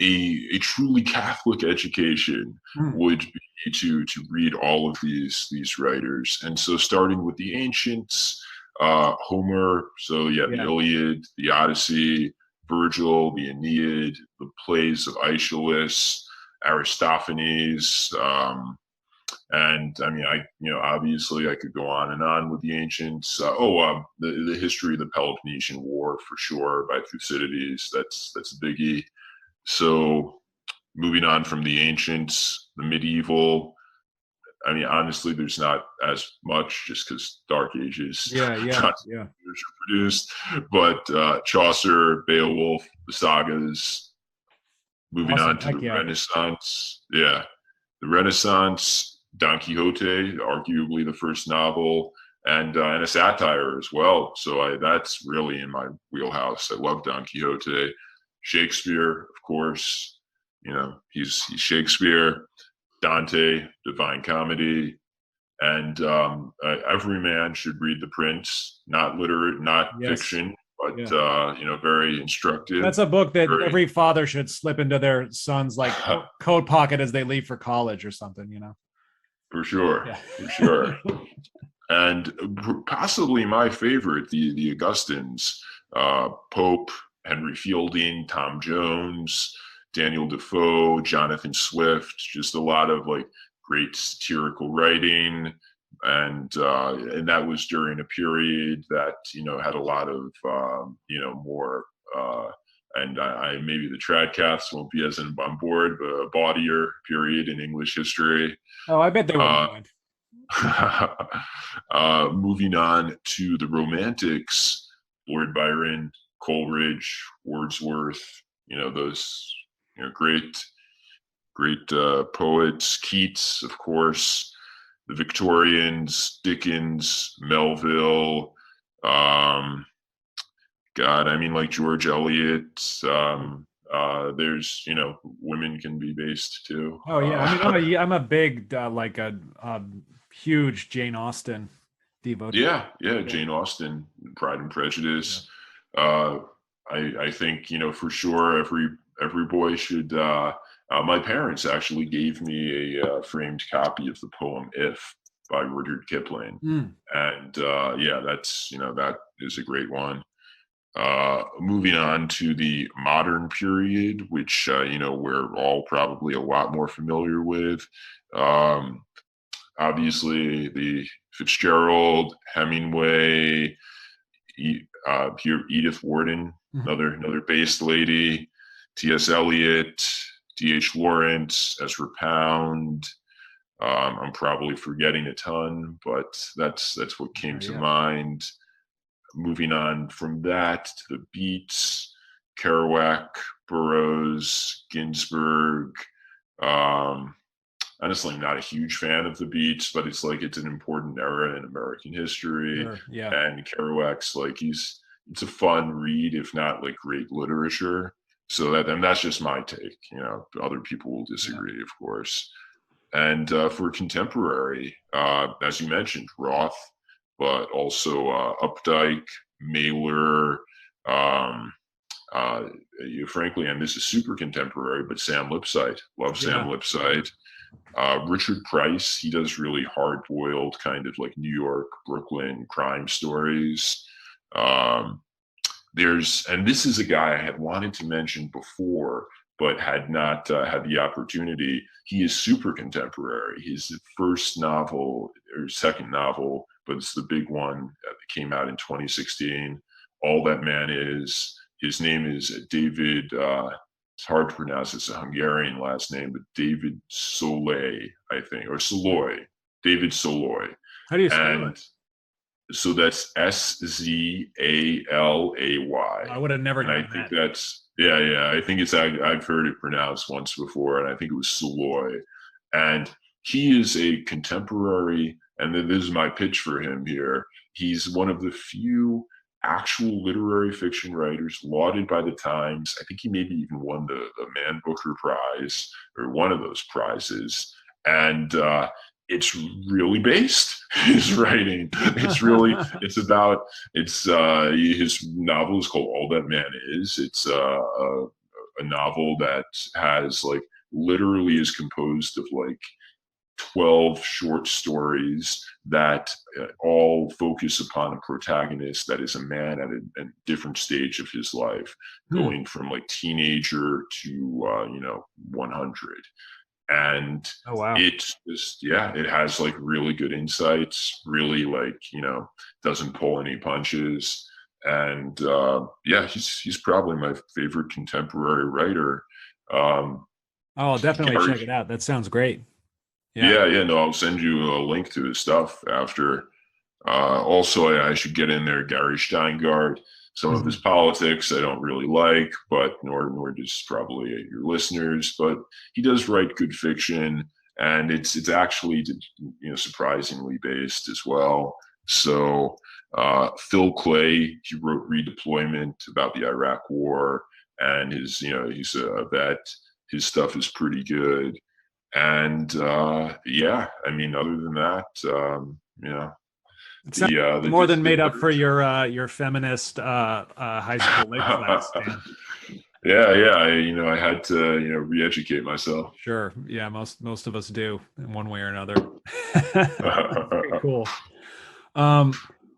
a truly Catholic education would be to read all of these writers. And so starting with the ancients, Homer, so the Iliad, the Odyssey, Virgil, the Aeneid, the plays of Aeschylus, Aristophanes, and I mean, obviously I could go on and on with the ancients. The history of the Peloponnesian War, for sure, by Thucydides. That's a biggie. So moving on from the ancients, the medieval, I mean, honestly, there's not as much just because Dark Ages were produced, but Chaucer, Beowulf, the sagas. Moving on to the Renaissance. Yeah, the Renaissance, Don Quixote, arguably the first novel, and a satire as well. So that's really in my wheelhouse. I love Don Quixote. Shakespeare, of course, he's Shakespeare. Dante, Divine Comedy, and every man should read The Prince. Not fiction, but very instructive. That's a book that every father should slip into their son's coat pocket as they leave for college or something. For sure, for sure. And possibly my favorite, the Augustines, Pope, Henry Fielding, Tom Jones, Daniel Defoe, Jonathan Swift, just a lot of great satirical writing, and that was during a period that had a lot of more and maybe the Tradcaths won't be as on board, but a bawdier period in English history. Oh, I bet they wouldn't mind. Moving on to the Romantics, Lord Byron, Coleridge, Wordsworth, those great poets, Keats, of course, the Victorians, Dickens, Melville, George Eliot. There's, women can be based too. Oh yeah, I mean, I'm a big huge Jane Austen devotee. Yeah, Jane Austen, Pride and Prejudice. Yeah. I think for sure every boy should. My parents actually gave me a framed copy of the poem "If" by Rudyard Kipling, and that's that is a great one. Moving on to the modern period, which we're all probably a lot more familiar with. Obviously, the Fitzgerald, Hemingway, Edith Wharton, another based lady, T.S. Eliot, D.H. Lawrence, Ezra Pound. I'm probably forgetting a ton, but that's what came to mind. Moving on from that to the Beats, Kerouac, Burroughs, Ginsberg. Honestly, I'm not a huge fan of the Beats, but it's an important era in American history. Sure, yeah. And Kerouac's it's a fun read, if not great literature. So that's just my take. Other people will disagree, of course. And for contemporary, as you mentioned, Roth, but also Updike, Mailer, frankly, and this is super contemporary, but Sam Lipsyte. Love Sam Lipsyte. Richard Price, he does really hard-boiled kind of New York, Brooklyn crime stories. And this is a guy I had wanted to mention before, but had not had the opportunity. He is super contemporary. His first novel or second novel, but it's the big one that came out in 2016. All That Man Is. His name is David. It's hard to pronounce. It's a Hungarian last name, but David Soloy, I think, or Soloy. David Soloy. How do you spell And it? so that's Szalay. I would have never And I gotten think that. that's, yeah. I think it's, I've heard it pronounced once before, and I think it was Soloy. And he is a contemporary, and then this is my pitch for him here. He's one of the few actual literary fiction writers lauded by the Times. I think he maybe even won the Man Booker Prize, or one of those prizes. And it's really based, his writing. It's really, it's about, it's his novel is called All That Man Is. It's a novel that has like, literally is composed of like 12 short stories that all focus upon a protagonist that is a man at a different stage of his life, going from like teenager to 100. And Oh wow. it's just, yeah, it has like really good insights, really like, doesn't pull any punches. And yeah, he's probably my favorite contemporary writer. Oh, I'll definitely check it out. That sounds great. Yeah. No, I'll send you a link to his stuff after. Also, I should get in there Gary Steingart. Some of his politics I don't really like, but nor does probably your listeners. But he does write good fiction, and it's actually surprisingly based as well. So Phil Clay, he wrote Redeployment about the Iraq War, and he's a vet. His stuff is pretty good. And yeah, I mean, other than that, it's more than made up for your feminist high school lit class, Dan. Yeah. I had to re-educate myself. Sure. Yeah, most of us do in one way or another. Very cool.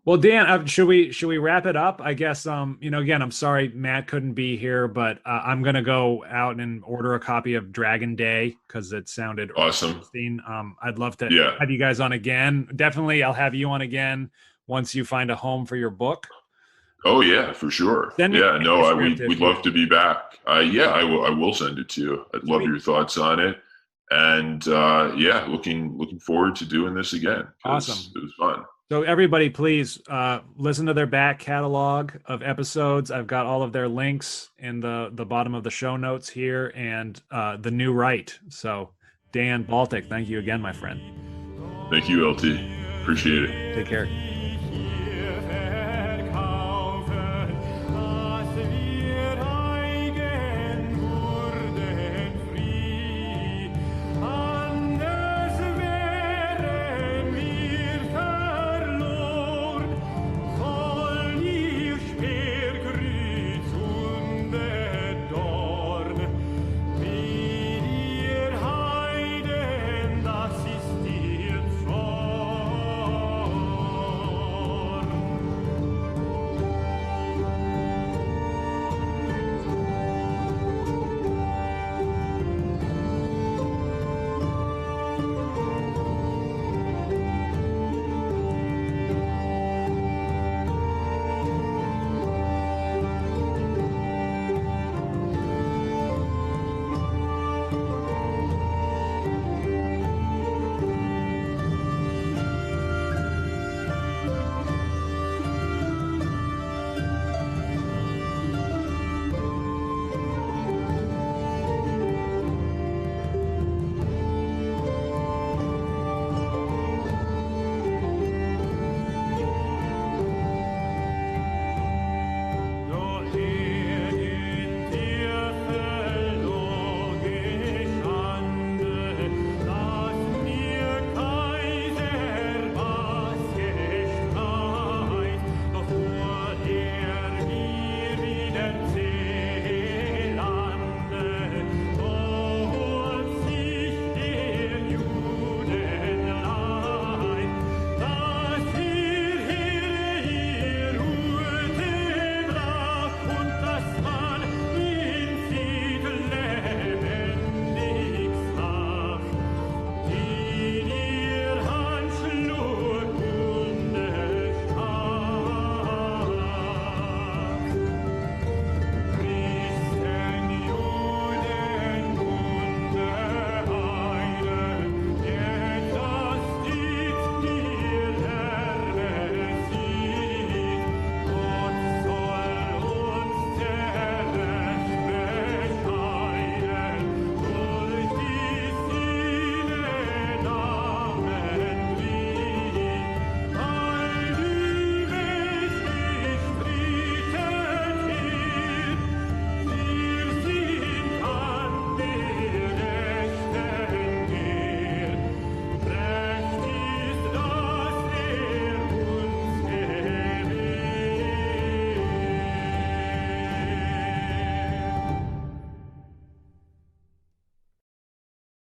Well, Dan, should we wrap it up? I guess, again, I'm sorry Matt couldn't be here, but I'm going to go out and order a copy of Dragon Day because it sounded awesome. Interesting. I'd love to have you guys on again. Definitely, I'll have you on again once you find a home for your book. Oh, yeah, for sure. We'd love to be back. Yeah, I will send it to you. I'd love your thoughts on it. And yeah, looking forward to doing this again. Awesome. It was fun. So everybody, please listen to their back catalog of episodes. I've got all of their links in the bottom of the show notes here, and the new right. So Dan Baltic, thank you again, my friend. Thank you, LT. Appreciate it. Take care.